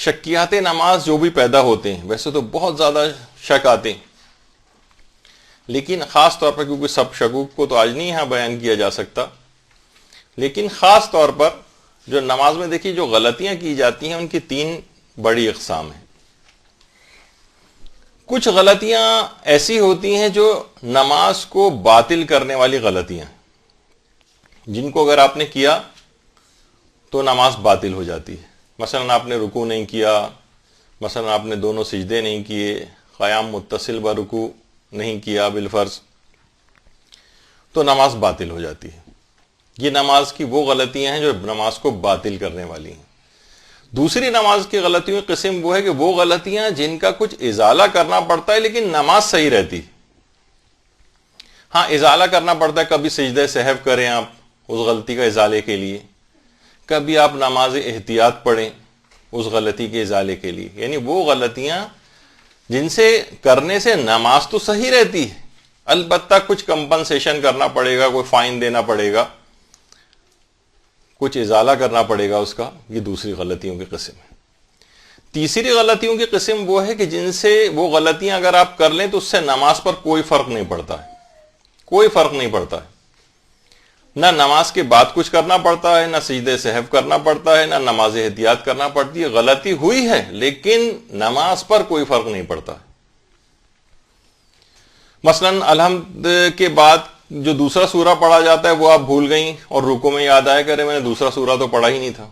شکیات نماز جو بھی پیدا ہوتے ہیں، ویسے تو بہت زیادہ شک آتے ہیں، لیکن خاص طور پر کیونکہ سب شکوک کو تو آج نہیں یہاں بیان کیا جا سکتا، لیکن خاص طور پر جو نماز میں دیکھیے جو غلطیاں کی جاتی ہیں ان کی 3 بڑی اقسام ہیں۔ کچھ غلطیاں ایسی ہوتی ہیں جو نماز کو باطل کرنے والی غلطیاں، جن کو اگر آپ نے کیا تو نماز باطل ہو جاتی ہے۔ مثلا آپ نے رکوع نہیں کیا، مثلا آپ نے دونوں سجدے نہیں کیے، قیام متصل برکوع نہیں کیا بالفرض، تو نماز باطل ہو جاتی ہے۔ یہ نماز کی وہ غلطیاں ہیں جو نماز کو باطل کرنے والی ہیں۔ دوسری نماز کی غلطیوں کی قسم وہ ہے کہ وہ غلطیاں جن کا کچھ ازالہ کرنا پڑتا ہے لیکن نماز صحیح رہتی۔ ہاں ازالہ کرنا پڑتا ہے، کبھی سجدہ سہو کریں آپ اس غلطی کا ازالے کے لیے، کبھی آپ نماز احتیاط پڑھیں اس غلطی کے ازالے کے لیے، یعنی وہ غلطیاں جن سے کرنے سے نماز تو صحیح رہتی ہے، البتہ کچھ کمپنسیشن کرنا پڑے گا، کوئی فائن دینا پڑے گا، کچھ ازالہ کرنا پڑے گا اس کا۔ یہ دوسری غلطیوں کی قسم ہے۔ تیسری غلطیوں کی قسم وہ ہے کہ جن سے وہ غلطیاں اگر آپ کر لیں تو اس سے نماز پر کوئی فرق نہیں پڑتا ہے، کوئی فرق نہیں پڑتا ہے، نہ نماز کے بعد کچھ کرنا پڑتا ہے، نہ سجدہ سہو کرنا پڑتا ہے، نہ نماز احتیاط کرنا پڑتی ہے، غلطی ہوئی ہے لیکن نماز پر کوئی فرق نہیں پڑتا ہے۔ مثلا الحمد کے بعد جو دوسرا سورہ پڑھا جاتا ہے وہ آپ بھول گئیں اور رکوع میں یاد آیا کرے میں نے دوسرا سورہ تو پڑھا ہی نہیں تھا،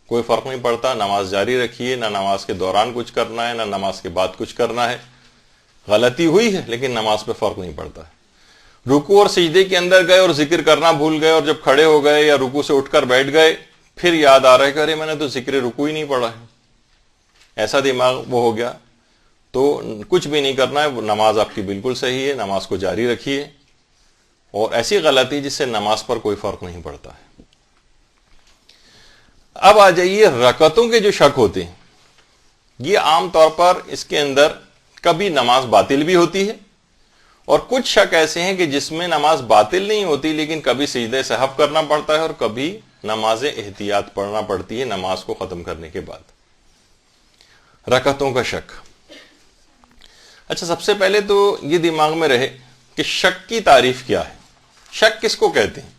کوئی فرق نہیں پڑتا، نماز جاری رکھیے، نہ نماز کے دوران کچھ کرنا ہے نہ نماز کے بعد کچھ کرنا ہے، غلطی ہوئی ہے لیکن نماز پہ فرق نہیں پڑتا ہے۔ رکوع اور سجدے کے اندر گئے اور ذکر کرنا بھول گئے اور جب کھڑے ہو گئے یا رکوع سے اٹھ کر بیٹھ گئے پھر یاد آ رہا ہے کہ ارے میں نے تو ذکر رکوع ہی نہیں پڑھا ہے، ایسا دماغ وہ ہو گیا تو کچھ بھی نہیں کرنا ہے، وہ نماز آپ کی بالکل صحیح ہے، نماز کو جاری رکھیے۔ اور ایسی غلطی جس سے نماز پر کوئی فرق نہیں پڑتا ہے۔ اب آ جائیے رکعتوں کے جو شک ہوتے ہیں، یہ عام طور پر اس کے اندر کبھی نماز باطل بھی ہوتی ہے اور کچھ شک ایسے ہیں کہ جس میں نماز باطل نہیں ہوتی لیکن کبھی سجدہ سہو کرنا پڑتا ہے اور کبھی نماز احتیاط پڑھنا پڑتی ہے نماز کو ختم کرنے کے بعد۔ رکعتوں کا شک، اچھا سب سے پہلے تو یہ دماغ میں رہے کہ شک کی تعریف کیا ہے، شک کس کو کہتے ہیں؟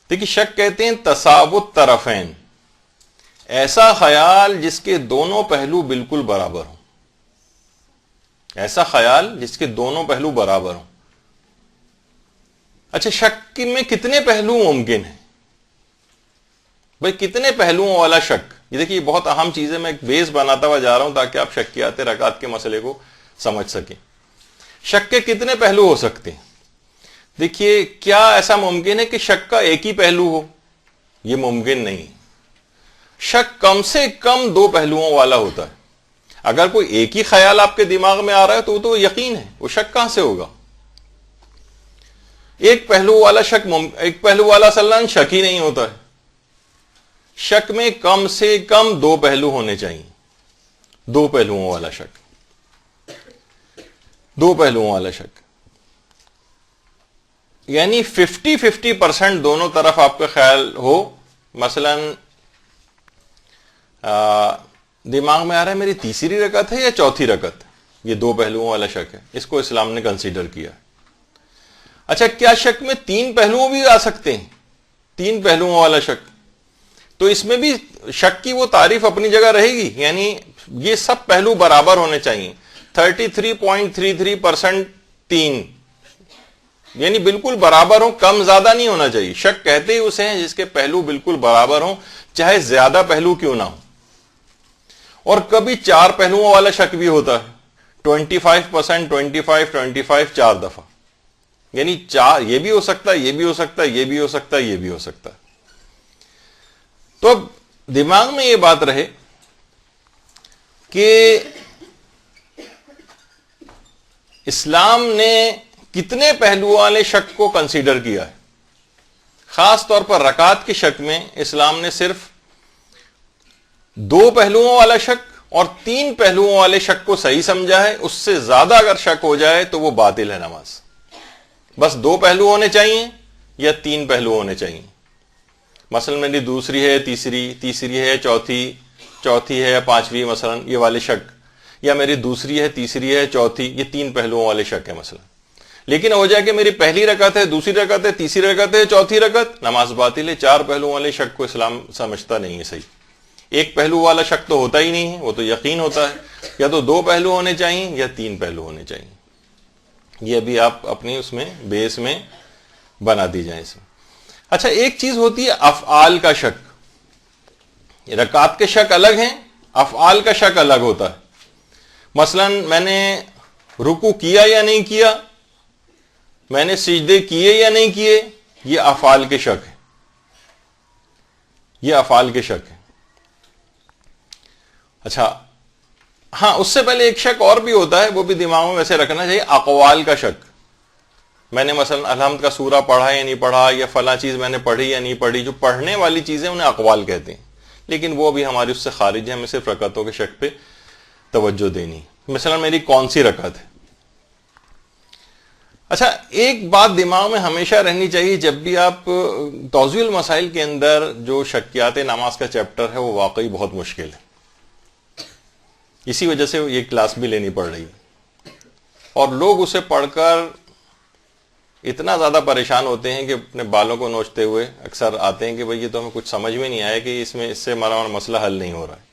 دیکھیے شک کہتے ہیں تساوی الطرفین، ایسا خیال جس کے دونوں پہلو بالکل برابر ہوں، ایسا خیال جس کے دونوں پہلو برابر ہوں۔ اچھا شک میں کتنے پہلو ممکن ہیں؟ بھئی کتنے پہلوؤں والا شک؟ یہ دیکھیے بہت اہم چیز ہے، میں ایک بیس بناتا ہوا جا رہا ہوں تاکہ آپ شکیات رکعات کے مسئلے کو سمجھ سکیں۔ شک کے کتنے پہلو ہو سکتے ہیں؟ دیکھیے کیا ایسا ممکن ہے کہ شک کا ایک ہی پہلو ہو؟ یہ ممکن نہیں۔ شک کم سے کم 2 پہلوؤں والا ہوتا ہے۔ اگر کوئی ایک ہی خیال آپ کے دماغ میں آ رہا ہے تو وہ تو یقین ہے، وہ شک کہاں سے ہوگا؟ ایک پہلو والا شک ایک پہلو والا اصلاً شک ہی نہیں ہوتا ہے۔ شک میں کم سے کم 2 پہلو ہونے چاہیے، 2 پہلوؤں والا شک، 2 پہلوؤں والا شک، یعنی 50-50% دونوں طرف آپ کا خیال ہو۔ مثلا دماغ میں آ رہا ہے میری تیسری رکعت ہے یا چوتھی رکعت، یہ 2 پہلوؤں والا شک ہے، اس کو اسلام نے کنسیڈر کیا۔ اچھا کیا شک میں 3 پہلوؤں بھی آ سکتے ہیں؟ 3 پہلوؤں والا شک، تو اس میں بھی شک کی وہ تعریف اپنی جگہ رہے گی، یعنی یہ سب پہلو برابر ہونے چاہیے۔ 33.33% 3، یعنی بالکل برابر ہوں، کم زیادہ نہیں ہونا چاہیے۔ شک کہتے ہی اسے ہیں جس کے پہلو بالکل برابر ہوں، چاہے زیادہ پہلو کیوں نہ ہو۔ اور کبھی 4 پہلوؤں والا شک بھی ہوتا ہے، 25%، 25 4 دفعہ، یعنی 4 یہ بھی ہو سکتا ہے، یہ بھی ہو سکتا ہے، یہ بھی ہو سکتا ہے، یہ بھی ہو سکتا ہے۔ تو اب دماغ میں یہ بات رہے کہ اسلام نے کتنے پہلو والے شک کو کنسیڈر کیا ہے۔ خاص طور پر رکعت کے شک میں اسلام نے صرف 2 پہلوؤں والا شک اور 3 پہلوؤں والے شک کو صحیح سمجھا ہے۔ اس سے زیادہ اگر شک ہو جائے تو وہ باطل ہے نماز۔ بس 2 پہلو ہونے چاہیے یا 3 پہلو ہونے چاہیے۔ مثلا میری دوسری ہے تیسری ہے چوتھی ہے پانچویں، مثلا یہ والے شک، یا میری دوسری ہے تیسری ہے چوتھی، یہ 3 پہلوؤں والے شک ہے مثلا. لیکن ہو جائے کہ میری پہلی رکعت ہے، دوسری رکعت ہے، تیسری رکعت ہے، چوتھی رکعت، نماز باطل ہے. 4 پہلوؤں والے شک کو اسلام سمجھتا نہیں ہے صحیح. ایک پہلو والا شک تو ہوتا ہی نہیں ہے، وہ تو یقین ہوتا ہے. یا تو 2 پہلو ہونے چاہیے یا 3 پہلو ہونے چاہیے. یہ ابھی آپ اپنی اس میں بیس میں بنا دی جائیں اس میں. اچھا، ایک چیز ہوتی ہے افعال کا شک. رکعات کے شک الگ ہیں، افعال کا شک الگ ہوتا ہے. مثلا میں نے رکوع کیا یا نہیں کیا، میں نے سجدے کیے یا نہیں کیے، یہ افعال کے شک ہے. یہ افعال کے شک ہے. اچھا ہاں، اس سے پہلے ایک شک اور بھی ہوتا ہے، وہ بھی دماغ میں ویسے رکھنا چاہیے، اقوال کا شک. میں نے مثلا الحمد کا سورہ پڑھا یا نہیں پڑھا، یا فلاں چیز میں نے پڑھی یا نہیں پڑھی. جو پڑھنے والی چیزیں انہیں اقوال کہتے ہیں، لیکن وہ بھی ہماری اس سے خارج ہے. ہمیں صرف رکعتوں کے شک پہ توجہ دینی. مثلا میری کون سی رکعت ہے. اچھا، ایک بات دماغ میں ہمیشہ رہنی چاہیے، جب بھی آپ توضیح المسائل کے اندر جو شکیات نماز کا چیپٹر ہے وہ واقعی بہت مشکل ہے. اسی وجہ سے یہ کلاس بھی لینی پڑ رہی ہے، اور لوگ اسے پڑھ کر اتنا زیادہ پریشان ہوتے ہیں کہ اپنے بالوں کو نوچتے ہوئے اکثر آتے ہیں کہ بھئی یہ تو ہمیں کچھ سمجھ میں نہیں آیا کہ اس سے ہمارا مسئلہ حل نہیں ہو رہا ہے.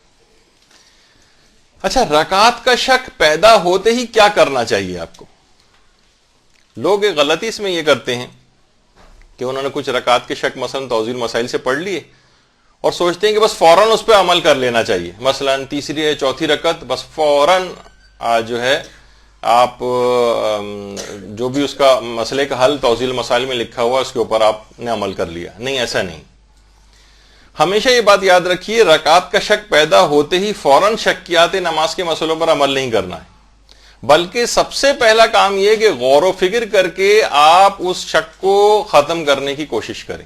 اچھا، رکعات کا شک پیدا ہوتے ہی کیا کرنا چاہیے آپ کو؟ لوگ ایک غلطی اس میں یہ کرتے ہیں کہ انہوں نے کچھ رکعات کے شک مثلا توضیح المسائل سے پڑھ لیے اور سوچتے ہیں کہ بس فوراً اس پہ عمل کر لینا چاہیے. مثلا تیسری ہے چوتھی رکعت، بس فوراً جو ہے آپ جو بھی اس کا مسئلے کا حل توضیح المسائل میں لکھا ہوا اس کے اوپر آپ نے عمل کر لیا. نہیں، ایسا نہیں. ہمیشہ یہ بات یاد رکھیے، رکعات کا شک پیدا ہوتے ہی فوراً شکیات نماز کے مسئلوں پر عمل نہیں کرنا ہے، بلکہ سب سے پہلا کام یہ کہ غور و فکر کر کے آپ اس شک کو ختم کرنے کی کوشش کریں.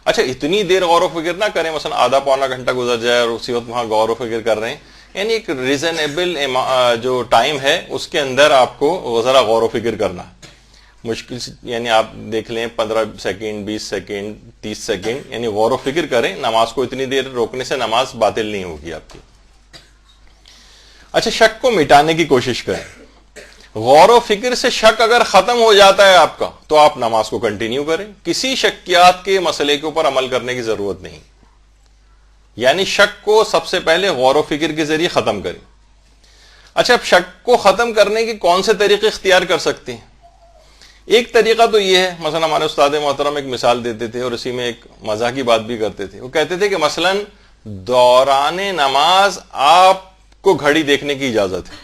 اچھا، اتنی دیر غور و فکر نہ کریں، مثلا آدھا پونا گھنٹہ گزر جائے اور اسی وقت وہاں غور و فکر کر رہے ہیں. یعنی ایک ریزنیبل جو ٹائم ہے اس کے اندر آپ کو ذرا غور و فکر کرنا. مشکل یعنی آپ دیکھ لیں 15 سیکنڈ 20 سیکنڈ 30 سیکنڈ، یعنی غور و فکر کریں. نماز کو اتنی دیر روکنے سے نماز باطل نہیں ہوگی آپ کی. اچھا، شک کو مٹانے کی کوشش کریں. غور و فکر سے شک اگر ختم ہو جاتا ہے آپ کا تو آپ نماز کو کنٹینیو کریں. کسی شکیات کے مسئلے کے اوپر عمل کرنے کی ضرورت نہیں. یعنی شک کو سب سے پہلے غور و فکر کے ذریعے ختم کریں. اچھا، اب شک کو ختم کرنے کے کون سے طریقے اختیار کر سکتے ہیں؟ ایک طریقہ تو یہ ہے، مثلا ہمارے استاد محترم ایک مثال دیتے تھے اور اسی میں ایک مزاح کی بات بھی کرتے تھے. وہ کہتے تھے کہ مثلا دوران نماز آپ کو گھڑی دیکھنے کی اجازت ہے،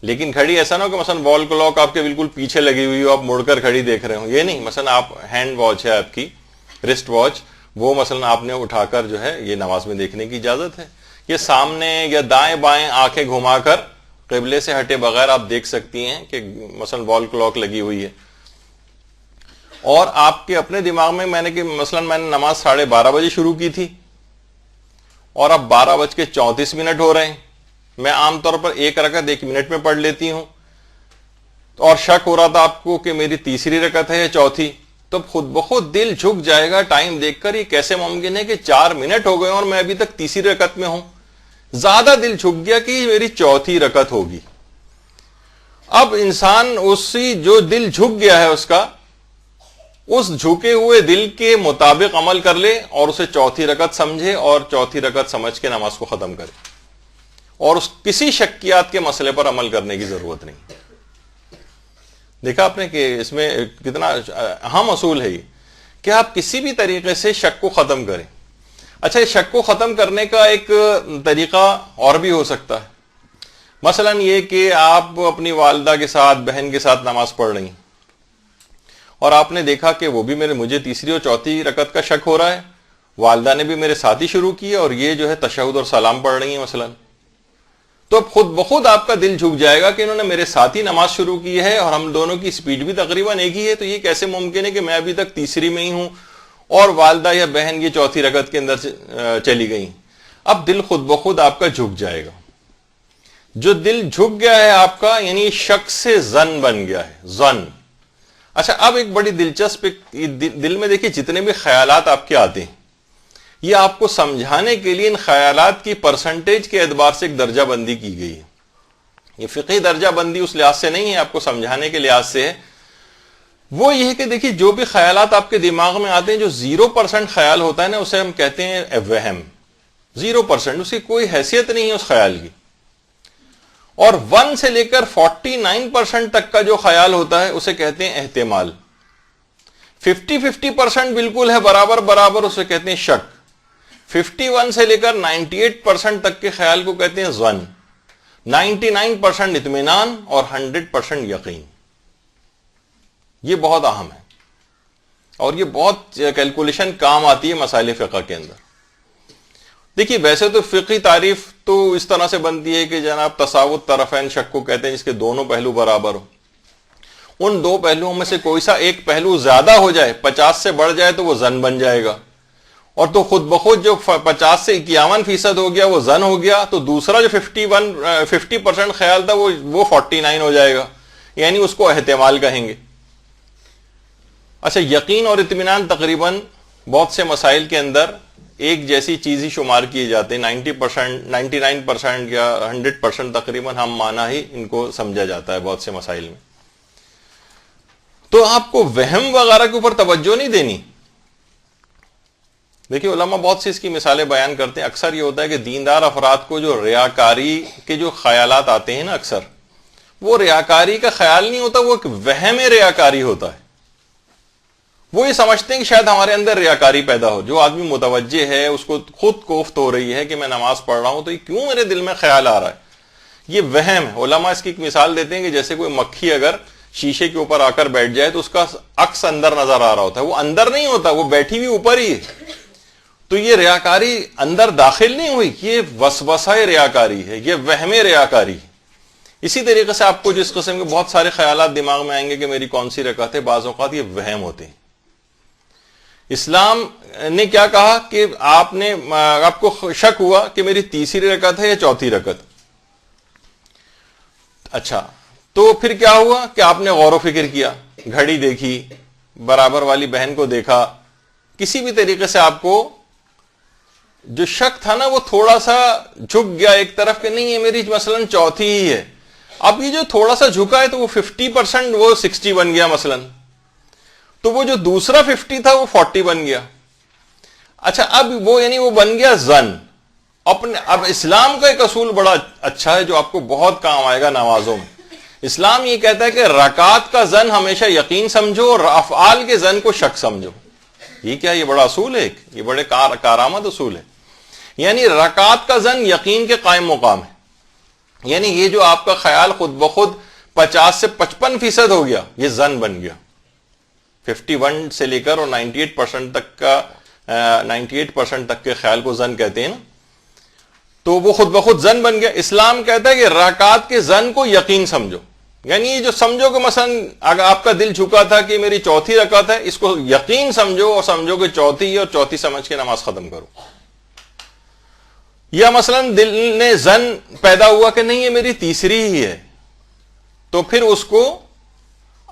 لیکن گھڑی ایسا نہ ہو کہ مثلا وال کلاک آپ کے بالکل پیچھے لگی ہوئی ہو، آپ مڑ کر گھڑی دیکھ رہے ہو. یہ نہیں، مثلا آپ ہینڈ واچ ہے آپ کی، رسٹ واچ، وہ مثلا آپ نے اٹھا کر جو ہے یہ نماز میں دیکھنے کی اجازت ہے. یہ سامنے یا دائیں بائیں آنکھیں گھما کر قبلے سے ہٹے بغیر آپ دیکھ سکتی ہیں کہ مثلا وال کلاک لگی ہوئی ہے، اور آپ کے اپنے دماغ میں نے کہ مثلا میں نے نماز 12:30 بجے شروع کی تھی اور اب 12:34 ہو رہے ہیں. میں عام طور پر ایک رکعت 1 منٹ میں پڑھ لیتی ہوں، اور شک ہو رہا تھا آپ کو کہ میری تیسری رکعت ہے یا چوتھی، تو خود بخود دل جھک جائے گا ٹائم دیکھ کر، یہ کیسے ممکن ہے کہ 4 منٹ ہو گئے اور میں ابھی تک تیسری رکعت میں ہوں. زیادہ دل جھک گیا کہ میری چوتھی رکعت ہوگی. اب انسان اسی جو دل جھک گیا ہے اس جھکے ہوئے دل کے مطابق عمل کر لے اور اسے چوتھی رکعت سمجھے اور چوتھی رکعت سمجھ کے نماز کو ختم کرے، اور کسی شکیات کے مسئلے پر عمل کرنے کی ضرورت نہیں. دیکھا آپ نے کہ اس میں کتنا اہم اصول ہے یہ کہ آپ کسی بھی طریقے سے شک کو ختم کریں. اچھا، شک کو ختم کرنے کا ایک طریقہ اور بھی ہو سکتا ہے. مثلا یہ کہ آپ اپنی والدہ کے ساتھ، بہن کے ساتھ نماز پڑھ رہی ہیں اور آپ نے دیکھا کہ وہ بھی مجھے تیسری اور چوتھی رکعت کا شک ہو رہا ہے، والدہ نے بھی میرے ساتھ ہی شروع کی اور یہ جو ہے تشہد اور سلام پڑھ رہی ہیں مثلا، تو اب خود بخود آپ کا دل جھک جائے گا کہ انہوں نے میرے ساتھ ہی نماز شروع کی ہے اور ہم دونوں کی سپیڈ بھی تقریباً ایک ہی ہے، تو یہ کیسے ممکن ہے کہ میں ابھی تک تیسری میں ہی ہوں اور والدہ یا بہن یہ چوتھی رکعت کے اندر چلی گئی. اب دل خود بخود آپ کا جھک جائے گا. جو دل جھک گیا ہے آپ کا، یعنی شک سے ظن بن گیا ہے. ظن، اچھا اب ایک بڑی دلچسپ دل میں دیکھیے جتنے بھی خیالات آپ کے آتے ہیں یہ آپ کو سمجھانے کے لیے ان خیالات کی پرسنٹیج کے اعتبار سے ایک درجہ بندی کی گئی ہے. یہ فقہی درجہ بندی اس لحاظ سے نہیں ہے, آپ کو سمجھانے کے لحاظ سے ہے. وہ یہ ہے کہ دیکھیے جو بھی خیالات آپ کے دماغ میں آتے ہیں, جو 0% خیال ہوتا ہے نا اسے ہم کہتے ہیں وہم. 0%, اس کی کوئی حیثیت نہیں ہے اس خیال کی. اور 1 سے لے کر 49% تک کا جو خیال ہوتا ہے اسے کہتے ہیں احتمال. 50% بالکل ہے برابر برابر, اسے کہتے ہیں شک. 51 سے لے کر 98% تک کے خیال کو کہتے ہیں ظن. 99% اطمینان اور 100% یقین. یہ بہت اہم ہے اور یہ بہت کیلکولیشن کام آتی ہے مسائل فقہ کے اندر. دیکھیے ویسے تو فقہی تعریف تو اس طرح سے بنتی ہے کہ جناب تساوت طرفین شک کو کہتے ہیں, جس کے دونوں پہلو برابر ہو. ان دو پہلوؤں میں سے کوئی سا ایک پہلو زیادہ ہو جائے, 50 سے بڑھ جائے تو وہ ظن بن جائے گا, اور تو خود بخود جو 50 سے 51% ہو گیا وہ ظن ہو گیا, تو دوسرا جو 50% خیال تھا وہ 49 ہو جائے گا, یعنی اس کو احتمال کہیں گے. اچھا یقین اور اطمینان تقریباً بہت سے مسائل کے اندر ایک جیسی چیز ہی شمار کیے جاتے ہیں. 90%, 99% یا 100% تقریباً ہم معنی ہی ان کو سمجھا جاتا ہے بہت سے مسائل میں. تو آپ کو وہم وغیرہ کے اوپر توجہ نہیں دینی. دیکھیے علماء بہت سی اس کی مثالیں بیان کرتے ہیں. اکثر یہ ہوتا ہے کہ دیندار افراد کو جو ریاکاری کے جو خیالات آتے ہیں نا, اکثر وہ ریاکاری کا خیال نہیں ہوتا, وہ ایک وہم ریاکاری ہوتا ہے. وہ یہ سمجھتے ہیں کہ شاید ہمارے اندر ریاکاری پیدا ہو. جو آدمی متوجہ ہے اس کو خود کوفت ہو رہی ہے کہ میں نماز پڑھ رہا ہوں تو یہ کیوں میرے دل میں خیال آ رہا ہے, یہ وہم ہے. علماء اس کی ایک مثال دیتے ہیں کہ جیسے کوئی مکھی اگر شیشے کے اوپر آ کر بیٹھ جائے تو اس کا عکس اندر نظر آ رہا ہوتا ہے, وہ اندر نہیں ہوتا, وہ بیٹھی ہوئی اوپر ہی ہے. تو یہ ریاکاری اندر داخل نہیں ہوئی, یہ وسوسہ ریاکاری ہے, یہ وہم ریاکاری. اسی طریقے سے آپ کو جس قسم کے بہت سارے خیالات دماغ میں آئیں گے کہ میری کون سی رکعت ہے, بعض اوقات یہ وہم ہوتے ہیں. اسلام نے کیا کہا کہ آپ کو شک ہوا کہ میری تیسری رکعت ہے یا چوتھی رکعت. اچھا تو پھر کیا ہوا کہ آپ نے غور و فکر کیا, گھڑی دیکھی, برابر والی بہن کو دیکھا, کسی بھی طریقے سے آپ کو جو شک تھا نا وہ تھوڑا سا جھک گیا ایک طرف کہ نہیں یہ میری مثلا چوتھی ہی ہے. اب یہ جو تھوڑا سا جھکا ہے تو وہ 50% وہ 60 بن گیا مثلا, تو وہ جو دوسرا 50 تھا وہ 40 بن گیا. اچھا اب وہ یعنی وہ بن گیا ظن. اب اسلام کا ایک اصول بڑا اچھا ہے جو آپ کو بہت کام آئے گا نمازوں میں. اسلام یہ کہتا ہے کہ رکعات کا ظن ہمیشہ یقین سمجھو اور افعال کے ظن کو شک سمجھو. یہ کیا, یہ بڑا اصول ہے, یہ بڑے کارآمد اصول ہے. یعنی رکعات کا ظن یقین کے قائم مقام ہے. یعنی یہ جو آپ کا خیال خود بخود 50 سے 55% ہو گیا, یہ ظن بن گیا. 51 سے لے کر اور 98% تک کا 98% تک کے خیال کو ظن کہتے ہیں نا, تو وہ خود بخود ظن بن گیا. اسلام کہتا ہے کہ رکعات کے ظن کو یقین سمجھو. یعنی یہ جو سمجھو کہ مثلا اگر آپ کا دل جھکا تھا کہ میری چوتھی رکعت ہے, اس کو یقین سمجھو اور سمجھو کہ چوتھی ہے اور چوتھی سمجھ کے نماز ختم کرو. یا مثلا دل نے ظن پیدا ہوا کہ نہیں یہ میری تیسری ہی ہے, تو پھر اس کو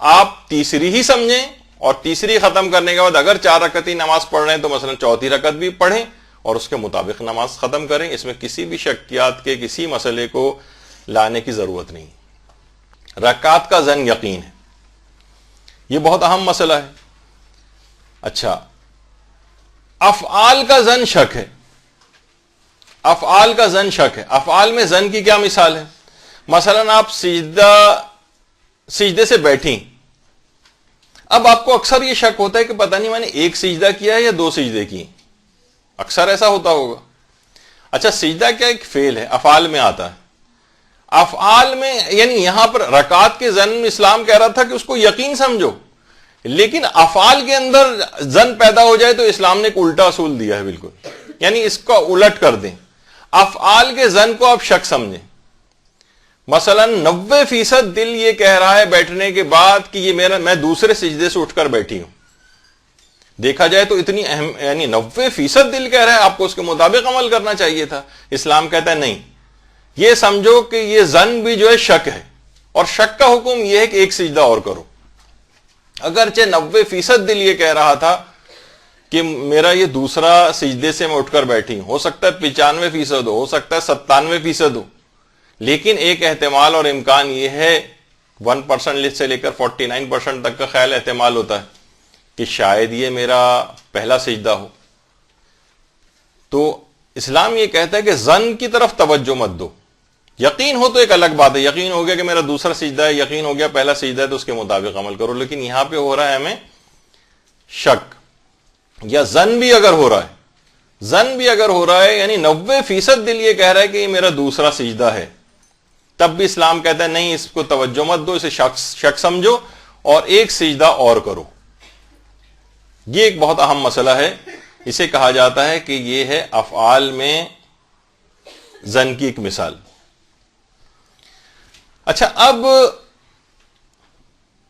آپ تیسری ہی سمجھیں اور تیسری ختم کرنے کے بعد اگر 4 رکعت ہی نماز پڑھ رہے ہیں تو مثلا چوتھی رکعت بھی پڑھیں اور اس کے مطابق نماز ختم کریں. اس میں کسی بھی شکیات کے کسی مسئلے کو لانے کی ضرورت نہیں. رکعات کا ظن یقین ہے, یہ بہت اہم مسئلہ ہے. اچھا افعال کا ظن شک ہے. افعال کا ظن شک ہے. افعال میں ظن کی کیا مثال ہے؟ مثلا آپ سجدے سے بیٹھیں, اب آپ کو اکثر یہ شک ہوتا ہے کہ پتہ نہیں میں نے ایک سجدہ کیا ہے یا 2 سجدے کی. اکثر ایسا ہوتا ہوگا. اچھا سجدہ کیا ایک فعل ہے, افعال میں آتا ہے. افعال میں یعنی یہاں پر رکعات کے ظن میں اسلام کہہ رہا تھا کہ اس کو یقین سمجھو, لیکن افعال کے اندر ظن پیدا ہو جائے تو اسلام نے ایک الٹا اصول دیا ہے بالکل, یعنی اس کو الٹ کر دیں. افعال کے ظن کو آپ شک سمجھیں. مثلا 90% دل یہ کہہ رہا ہے بیٹھنے کے بعد کہ یہ میں دوسرے سجدے سے اٹھ کر بیٹھی ہوں. دیکھا جائے تو اتنی اہم, یعنی 90% دل کہہ رہا ہے, آپ کو اس کے مطابق عمل کرنا چاہیے تھا. اسلام کہتا ہے نہیں, یہ سمجھو کہ یہ ظن بھی جو ہے شک ہے, اور شک کا حکم یہ ہے کہ ایک سجدہ اور کرو. اگرچہ 90% دل یہ کہہ رہا تھا کہ میرا یہ دوسرا سجدے سے میں اٹھ کر بیٹھی ہوں، ہو سکتا ہے 95% ہو سکتا ہے 97% ہو، لیکن ایک احتمال اور امکان یہ ہے 1% سے لے کر 49% تک کا خیال احتمال ہوتا ہے کہ شاید یہ میرا پہلا سجدہ ہو. تو اسلام یہ کہتا ہے کہ ظن کی طرف توجہ مت دو. یقین ہو تو ایک الگ بات ہے، یقین ہو گیا کہ میرا دوسرا سجدہ ہے، یقین ہو گیا پہلا سجدہ ہے تو اس کے مطابق عمل کرو. لیکن یہاں پہ ہو رہا ہے ہمیں شک، یا ظن بھی اگر ہو رہا ہے، ظن بھی اگر ہو رہا ہے یعنی 90% دل یہ کہہ رہا ہے کہ یہ میرا دوسرا سجدہ ہے، تب بھی اسلام کہتا ہے نہیں، اس کو توجہ مت دو، اسے شک سمجھو اور ایک سجدہ اور کرو. یہ ایک بہت اہم مسئلہ ہے، اسے کہا جاتا ہے کہ یہ ہے افعال میں ظن کی ایک مثال. اچھا، اب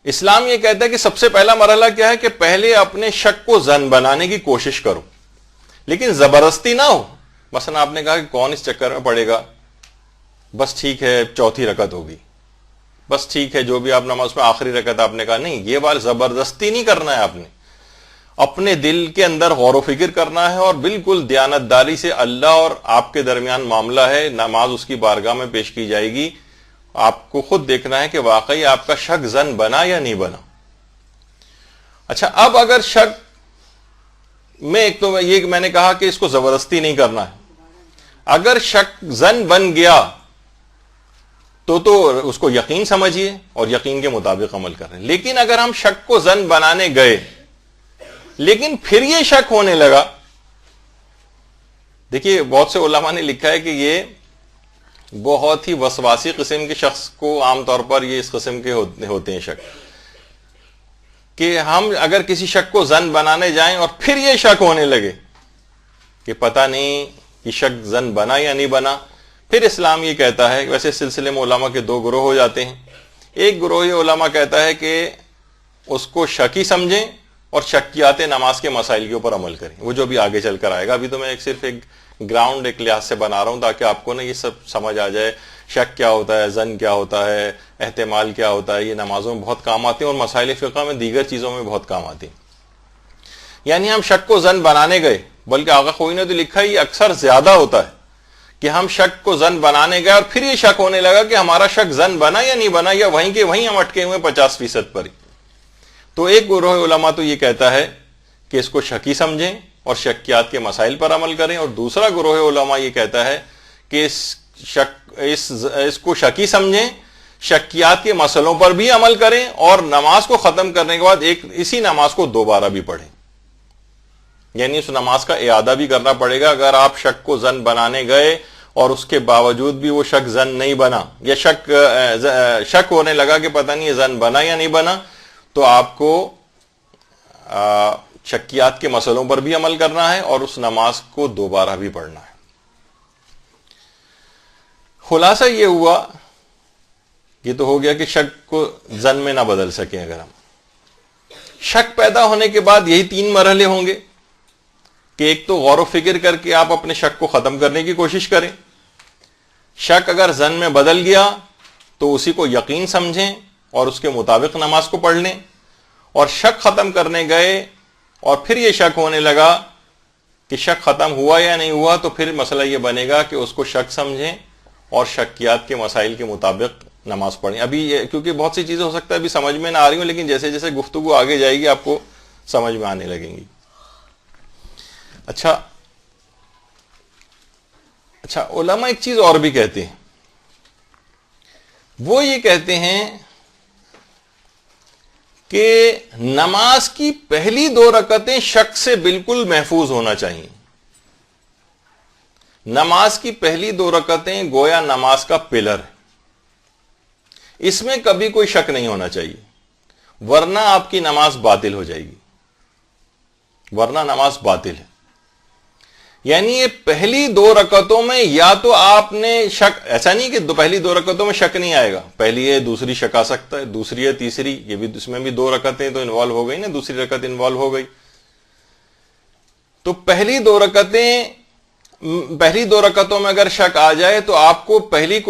اسلام یہ کہتا ہے کہ سب سے پہلا مرحلہ کیا ہے کہ پہلے اپنے شک کو ظن بنانے کی کوشش کرو، لیکن زبردستی نہ ہو. مثلا آپ نے کہا کہ کون اس چکر میں پڑے گا، بس ٹھیک ہے چوتھی رکعت ہوگی، بس ٹھیک ہے جو بھی آپ نماز میں آخری رکعت، آپ نے کہا نہیں، یہ بات زبردستی نہیں کرنا ہے. آپ نے اپنے دل کے اندر غور و فکر کرنا ہے اور بالکل دیانتداری سے اللہ اور آپ کے درمیان معاملہ ہے، نماز اس کی بارگاہ میں پیش کی جائے گی. آپ کو خود دیکھنا ہے کہ واقعی آپ کا شک ظن بنا یا نہیں بنا. اچھا، اب اگر شک میں ایک تو یہ میں نے کہا کہ اس کو زبردستی نہیں کرنا ہے. اگر شک ظن بن گیا تو اس کو یقین سمجھیے اور یقین کے مطابق عمل کریں. لیکن اگر ہم شک کو ظن بنانے گئے لیکن پھر یہ شک ہونے لگا، دیکھیے بہت سے علماء نے لکھا ہے کہ یہ بہت ہی وسواسی قسم کے شخص کو عام طور پر یہ اس قسم کے ہوتے ہیں شک، کہ ہم اگر کسی شک کو ظن بنانے جائیں اور پھر یہ شک ہونے لگے کہ پتہ نہیں یہ شک ظن بنا یا نہیں بنا. پھر اسلام یہ کہتا ہے، ویسے اس سلسلے میں علماء کے دو گروہ ہو جاتے ہیں. ایک گروہ علماء کہتا ہے کہ اس کو شکی سمجھیں اور شکیات نماز کے مسائل کے اوپر عمل کریں، وہ جو بھی آگے چل کر آئے گا. ابھی تو میں صرف ایک گراؤنڈ ایک لحاظ سے بنا رہا ہوں تاکہ آپ کو نا یہ سب سمجھ آ جائے، شک کیا ہوتا ہے، ظن کیا ہوتا ہے، احتمال کیا ہوتا ہے. یہ نمازوں میں بہت کام آتے ہیں اور مسائل فقہ میں دیگر چیزوں میں بہت کام آتے ہیں. یعنی ہم شک کو ظن بنانے گئے، بلکہ آقا خوئی نے تو لکھا ہے یہ اکثر زیادہ ہوتا ہے کہ ہم شک کو ظن بنانے گئے اور پھر یہ شک ہونے لگا کہ ہمارا شک ظن بنا یا نہیں بنا، یا وہیں کے وہیں ہم اٹکے ہوئے 50% پر ہی. تو ایک گروہ علماء تو یہ کہتا ہے کہ اس کو شکی سمجھیں اور شکیات کے مسائل پر عمل کریں، اور دوسرا گروہ علماء یہ کہتا ہے کہ اس کو شکی سمجھیں، شکیات کے مسئلوں پر بھی عمل کریں اور نماز کو ختم کرنے کے بعد اسی نماز کو دوبارہ بھی پڑھیں. یعنی اس نماز کا اعادہ بھی کرنا پڑے گا. اگر آپ شک کو ظن بنانے گئے اور اس کے باوجود بھی وہ شک ظن نہیں بنا، یا شک ہونے لگا کہ پتہ نہیں یہ ظن بنا یا نہیں بنا، تو آپ کو شکیات کے مسئلوں پر بھی عمل کرنا ہے اور اس نماز کو دوبارہ بھی پڑھنا ہے. خلاصہ یہ ہوا، یہ تو ہو گیا کہ شک کو ظن میں نہ بدل سکیں. اگر ہم شک پیدا ہونے کے بعد یہی 3 مرحلے ہوں گے کہ ایک تو غور و فکر کر کے آپ اپنے شک کو ختم کرنے کی کوشش کریں. شک اگر ظن میں بدل گیا تو اسی کو یقین سمجھیں اور اس کے مطابق نماز کو پڑھ لیں. اور شک ختم کرنے گئے اور پھر یہ شک ہونے لگا کہ شک ختم ہوا یا نہیں ہوا، تو پھر مسئلہ یہ بنے گا کہ اس کو شک سمجھیں اور شکیات کے مسائل کے مطابق نماز پڑھیں. ابھی کیونکہ بہت سی چیزیں ہو سکتا ہے ابھی سمجھ میں نہ آ رہی ہوں، لیکن جیسے جیسے گفتگو آگے جائے گی آپ کو سمجھ میں آنے لگیں گی. اچھا، علماء ایک چیز اور بھی کہتے ہیں. وہ یہ کہتے ہیں کہ نماز کی پہلی 2 رکعتیں شک سے بالکل محفوظ ہونا چاہیے. نماز کی پہلی 2 رکعتیں گویا نماز کا پلر ہے، اس میں کبھی کوئی شک نہیں ہونا چاہیے، ورنہ آپ کی نماز باطل ہو جائے گی، ورنہ نماز باطل ہے. یعنی یہ پہلی 2 رکعتوں میں یا تو آپ نے شک، ایسا نہیں کہ پہلی 2 رکعتوں میں شک نہیں آئے گا، پہلی ہے دوسری شک آ سکتا ہے، دوسری ہے تیسری، یہ بھی اس میں بھی 2 رکعتیں تو انوالو ہو گئی نا، دوسری رکعت انوالو ہو گئی. تو پہلی 2 رکعتوں میں اگر شک آ جائے تو آپ کو پہلی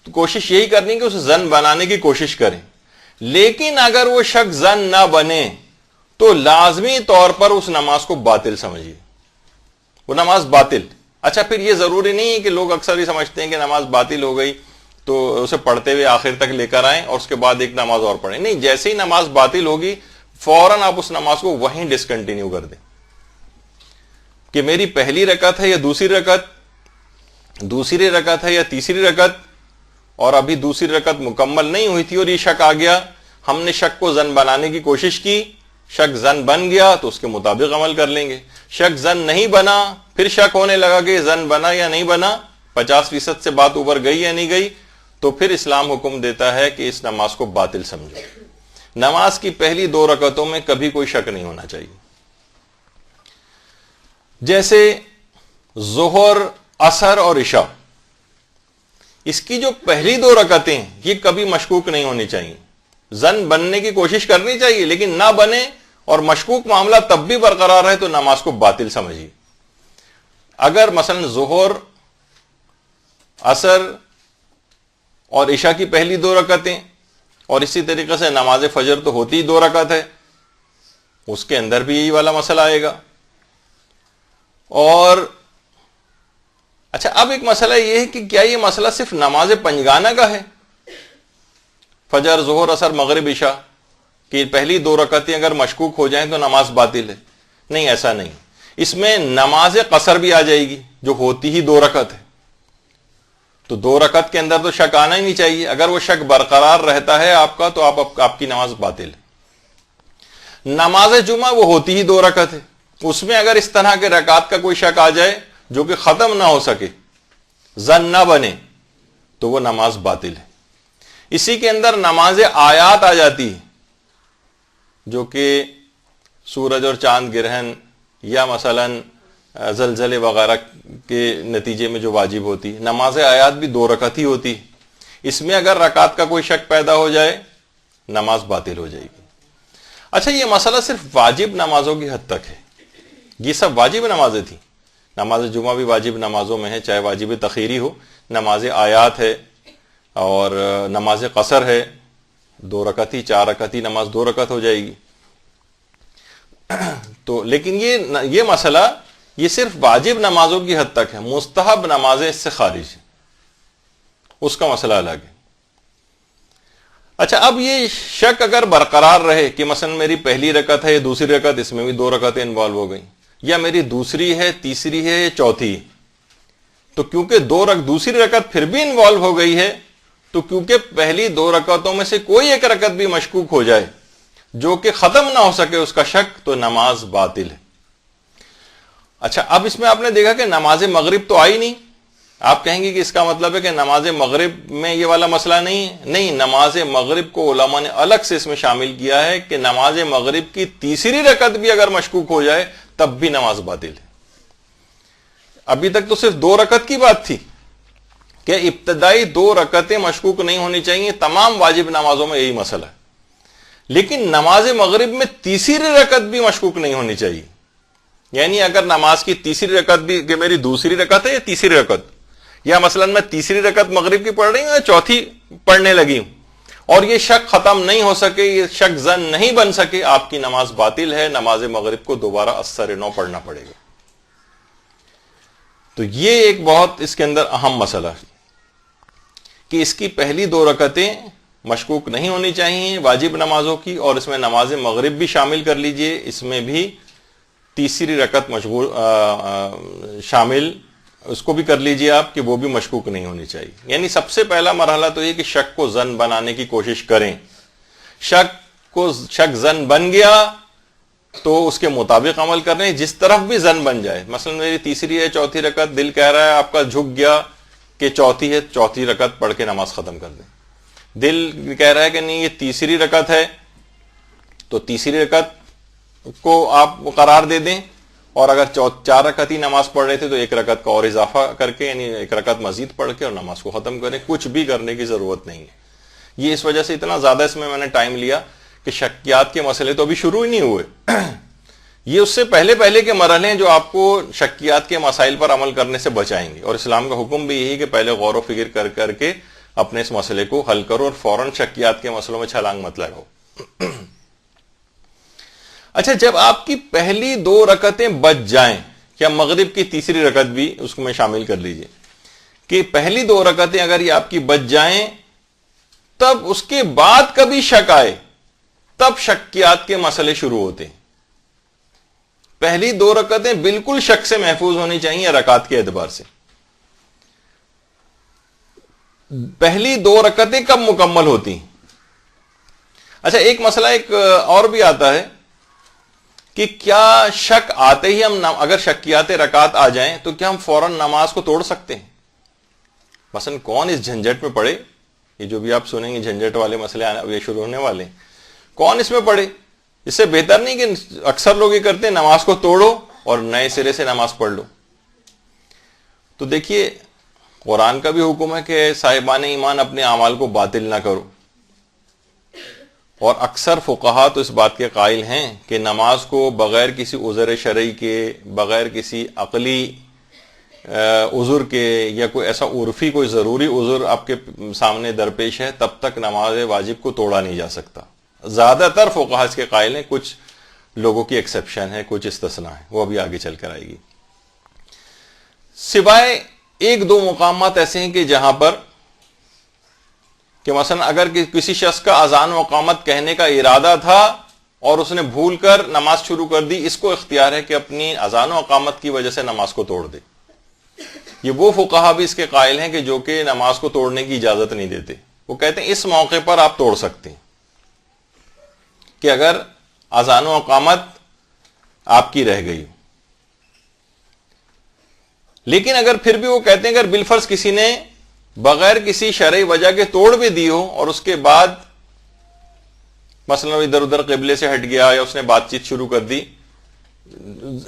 کوشش یہی کرنی کہ اسے ظن بنانے کی کوشش کریں. لیکن اگر وہ شک زن نہ بنے تو لازمی طور پر اس نماز کو باطل سمجھیے، وہ نماز باطل۔ اچھا، پھر یہ ضروری نہیں ہے کہ لوگ اکثر ہی سمجھتے ہیں کہ نماز باطل ہو گئی تو اسے پڑھتے ہوئے آخر تک لے کر آئیں اور اس کے بعد ایک نماز اور پڑھیں، نہیں، جیسے ہی نماز باطل ہوگی فوراً آپ اس نماز کو وہیں ڈسکنٹینیو کر دیں کہ میری پہلی رکعت ہے یا دوسری رکعت ہے یا تیسری رکعت، اور ابھی دوسری رکعت مکمل نہیں ہوئی تھی اور یہ شک آ گیا، ہم نے شک کو زن بنانے کی کوشش کی، شک زن بن گیا تو اس کے مطابق عمل کر لیں گے، شک زن نہیں بنا، پھر شک ہونے لگا کہ زن بنا یا نہیں بنا، 50% سے بات اوپر گئی یا نہیں گئی، تو پھر اسلام حکم دیتا ہے کہ اس نماز کو باطل سمجھو۔ نماز کی پہلی 2 رکعتوں میں کبھی کوئی شک نہیں ہونا چاہیے۔ جیسے ظہر، عصر اور عشاء، اس کی جو پہلی 2 رکعتیں یہ کبھی مشکوک نہیں ہونی چاہیے، زن بننے کی کوشش کرنی چاہیے لیکن نہ بنے اور مشکوک معاملہ تب بھی برقرار رہے تو نماز کو باطل سمجھیے۔ اگر مثلا ظہر، عصر اور عشاء کی پہلی 2 رکعتیں اور اسی طریقے سے نماز فجر تو ہوتی ہی 2 رکعت ہے، اس کے اندر بھی یہی والا مسئلہ آئے گا۔ اور اچھا، اب ایک مسئلہ یہ ہے کہ کیا یہ مسئلہ صرف نماز پنجگانہ کا ہے، فجر، ظہر، عصر، مغرب، عشاء کہ پہلی 2 رکعتیں اگر مشکوک ہو جائیں تو نماز باطل ہے؟ نہیں، ایسا نہیں، اس میں نماز قصر بھی آ جائے گی جو ہوتی ہی 2 رکعت ہے، تو 2 رکعت کے اندر تو شک آنا ہی نہیں چاہیے، اگر وہ شک برقرار رہتا ہے آپ کا تو آپ کی نماز باطل ہے۔ نماز جمعہ وہ ہوتی ہی 2 رکعت ہے، اس میں اگر اس طرح کے رکعت کا کوئی شک آ جائے جو کہ ختم نہ ہو سکے، زن نہ بنے، تو وہ نماز باطل ہے۔ اسی کے اندر نماز آیات آ جاتی ہے جو کہ سورج اور چاند گرہن یا مثلا زلزلے وغیرہ کے نتیجے میں جو واجب ہوتی ہے، نماز آیات بھی 2 رکعت ہی ہوتی ہے، اس میں اگر رکعت کا کوئی شک پیدا ہو جائے نماز باطل ہو جائے گی۔ اچھا، یہ مسئلہ صرف واجب نمازوں کی حد تک ہے، یہ سب واجب نمازیں تھیں، نماز جمعہ بھی واجب نمازوں میں ہے، چاہے واجب تخیری ہو، نماز آیات ہے اور نماز قصر ہے، 2 رکعت ہی، 4 رکعت ہی نماز 2 رکعت ہو جائے گی۔ تو لیکن یہ مسئلہ یہ صرف واجب نمازوں کی حد تک ہے، مستحب نمازیں اس سے خارج ہیں، اس کا مسئلہ الگ ہے۔ اچھا، اب یہ شک اگر برقرار رہے کہ مثلا میری پہلی رکعت ہے یا دوسری رکعت، اس میں بھی 2 رکعتیں انوالو ہو گئیں، یا میری دوسری ہے، تیسری ہے یا چوتھی، تو کیونکہ دوسری رکعت پھر بھی انوالو ہو گئی ہے، تو کیونکہ پہلی 2 رکعتوں میں سے کوئی ایک رکعت بھی مشکوک ہو جائے جو کہ ختم نہ ہو سکے اس کا شک، تو نماز باطل ہے۔ اچھا، اب اس میں آپ نے دیکھا کہ نماز مغرب تو آئی نہیں، آپ کہیں گے کہ اس کا مطلب ہے کہ نماز مغرب میں یہ والا مسئلہ نہیں ہے، نہیں، نماز مغرب کو علماء نے الگ سے اس میں شامل کیا ہے کہ نماز مغرب کی تیسری رکعت بھی اگر مشکوک ہو جائے تب بھی نماز باطل ہے۔ ابھی تک تو صرف 2 رکعت کی بات تھی کہ ابتدائی 2 رکعتیں مشکوک نہیں ہونی چاہیے، تمام واجب نمازوں میں یہی مسئلہ ہے، لیکن نماز مغرب میں تیسری رکعت بھی مشکوک نہیں ہونی چاہیے، یعنی اگر نماز کی تیسری رکعت بھی کہ میری دوسری رکعت ہے یا تیسری رکعت، یا مثلا میں تیسری رکعت مغرب کی پڑھ رہی ہوں یا چوتھی پڑھنے لگی ہوں اور یہ شک ختم نہیں ہو سکے، یہ شک زن نہیں بن سکے، آپ کی نماز باطل ہے، نماز مغرب کو دوبارہ اثر نو پڑھنا پڑے گا۔ تو یہ ایک بہت اس کے اندر اہم مسئلہ ہے کہ اس کی پہلی 2 رکعتیں مشکوک نہیں ہونی چاہیے واجب نمازوں کی، اور اس میں نماز مغرب بھی شامل کر لیجئے، اس میں بھی تیسری رکعت شامل اس کو بھی کر لیجئے آپ کہ وہ بھی مشکوک نہیں ہونی چاہیے۔ یعنی سب سے پہلا مرحلہ تو یہ کہ شک کو زن بنانے کی کوشش کریں، شک زن بن گیا تو اس کے مطابق عمل کریں، جس طرف بھی زن بن جائے، مثلا میری تیسری ہے، چوتھی رکعت، دل کہہ رہا ہے آپ کا جھک گیا کہ چوتھی ہے، چوتھی رکعت پڑھ کے نماز ختم کر دیں، دل کہہ رہا ہے کہ نہیں یہ تیسری رکعت ہے تو تیسری رکعت کو آپ قرار دے دیں، اور اگر 4 رکعت ہی نماز پڑھ رہے تھے تو 1 رکعت کا اور اضافہ کر کے، یعنی 1 رکعت مزید پڑھ کے اور نماز کو ختم کریں، کچھ بھی کرنے کی ضرورت نہیں ہے۔ یہ اس وجہ سے اتنا زیادہ اس میں نے ٹائم لیا کہ شکیات کے مسئلے تو ابھی شروع ہی نہیں ہوئے، یہ اس سے پہلے کے مرحلے ہیں جو آپ کو شکیات کے مسائل پر عمل کرنے سے بچائیں گے، اور اسلام کا حکم بھی یہی کہ پہلے غور و فکر کر کے اپنے اس مسئلے کو حل کرو اور فوراً شکیات کے مسئلوں میں چھلانگ مت لگاؤ. اچھا، جب آپ کی پہلی 2 رکعتیں بچ جائیں، یا مغرب کی تیسری رکعت بھی اس کو میں شامل کر لیجئے، کہ پہلی 2 رکعتیں اگر یہ آپ کی بچ جائیں، تب اس کے بعد کبھی شک آئے، تب شکیات کے مسئلے شروع ہوتے ہیں. پہلی 2 رکعتیں بالکل شک سے محفوظ ہونی چاہیے رکعت کے اعتبار سے. پہلی 2 رکعتیں کب مکمل ہوتی ہیں؟ اچھا، ایک مسئلہ ایک اور بھی آتا ہے کہ کیا شک آتے ہی ہم اگر شکیات رکعت آ جائیں تو کیا ہم فوراً نماز کو توڑ سکتے ہیں؟ مثلا کون اس جھنجٹ میں پڑے؟ یہ جو بھی آپ سنیں گے جھنجٹ والے مسئلے اب یہ شروع ہونے والے ہیں، کون اس میں پڑے؟ اس سے بہتر نہیں کہ اکثر لوگ یہ کرتے ہیں نماز کو توڑو اور نئے سرے سے نماز پڑھ لو. تو دیکھیے، قرآن کا بھی حکم ہے کہ صاحبان ایمان اپنے اعمال کو باطل نہ کرو، اور اکثر فقہا تو اس بات کے قائل ہیں کہ نماز کو بغیر کسی عذر شرعی کے، بغیر کسی عقلی عذر کے، یا کوئی ایسا عرفی کوئی ضروری عذر آپ کے سامنے درپیش ہے، تب تک نماز واجب کو توڑا نہیں جا سکتا. زیادہ تر فقہا اس کے قائل ہیں، کچھ لوگوں کی ایکسیپشن ہے، کچھ استثناء ہے، وہ ابھی آگے چل کر آئے گی. سوائے 1-2 مقامات ایسے ہیں کہ جہاں پر کہ مثلا اگر کسی شخص کا اذان و اقامت کہنے کا ارادہ تھا اور اس نے بھول کر نماز شروع کر دی، اس کو اختیار ہے کہ اپنی اذان و اقامت کی وجہ سے نماز کو توڑ دے. یہ وہ فقہا بھی اس کے قائل ہیں کہ جو کہ نماز کو توڑنے کی اجازت نہیں دیتے. وہ کہتے ہیں اس موقع پر آپ توڑ سکتے ہیں کہ اگر اذان و اقامت آپ کی رہ گئی. لیکن اگر پھر بھی وہ کہتے ہیں اگر بالفرض کسی نے بغیر کسی شرعی وجہ کے توڑ بھی دی ہو اور اس کے بعد مثلا ادھر ادھر قبلے سے ہٹ گیا یا اس نے بات چیت شروع کر دی،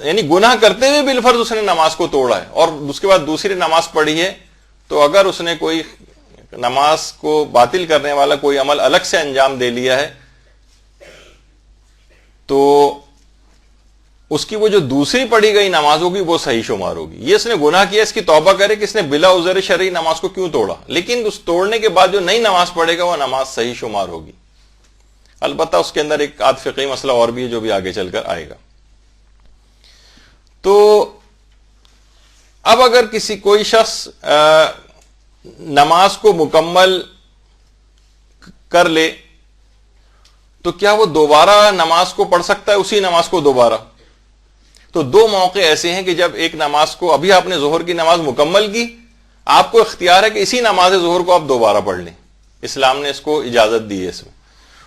یعنی گناہ کرتے ہوئے بالفرض اس نے نماز کو توڑا ہے اور اس کے بعد دوسری نماز پڑھی ہے، تو اگر اس نے کوئی نماز کو باطل کرنے والا کوئی عمل الگ سے انجام دے لیا ہے تو اس کی وہ جو دوسری پڑھی گئی نماز ہوگی وہ صحیح شمار ہوگی. یہ اس نے گناہ کیا، اس کی توبہ کرے کہ اس نے بلا عذر شرعی نماز کو کیوں توڑا، لیکن اس توڑنے کے بعد جو نئی نماز پڑھے گا وہ نماز صحیح شمار ہوگی. البتہ اس کے اندر ایک آدھ فقہی مسئلہ اور بھی ہے جو بھی آگے چل کر آئے گا. تو اب اگر کوئی شخص نماز کو مکمل کر لے تو کیا وہ دوبارہ نماز کو پڑھ سکتا ہے، اسی نماز کو دوبارہ؟ تو 2 موقع ایسے ہیں کہ جب ایک نماز کو ابھی آپ نے ظہر کی نماز مکمل کی، آپ کو اختیار ہے کہ اسی نماز ظہر کو آپ دوبارہ پڑھ لیں. اسلام نے اس کو اجازت دی ہے.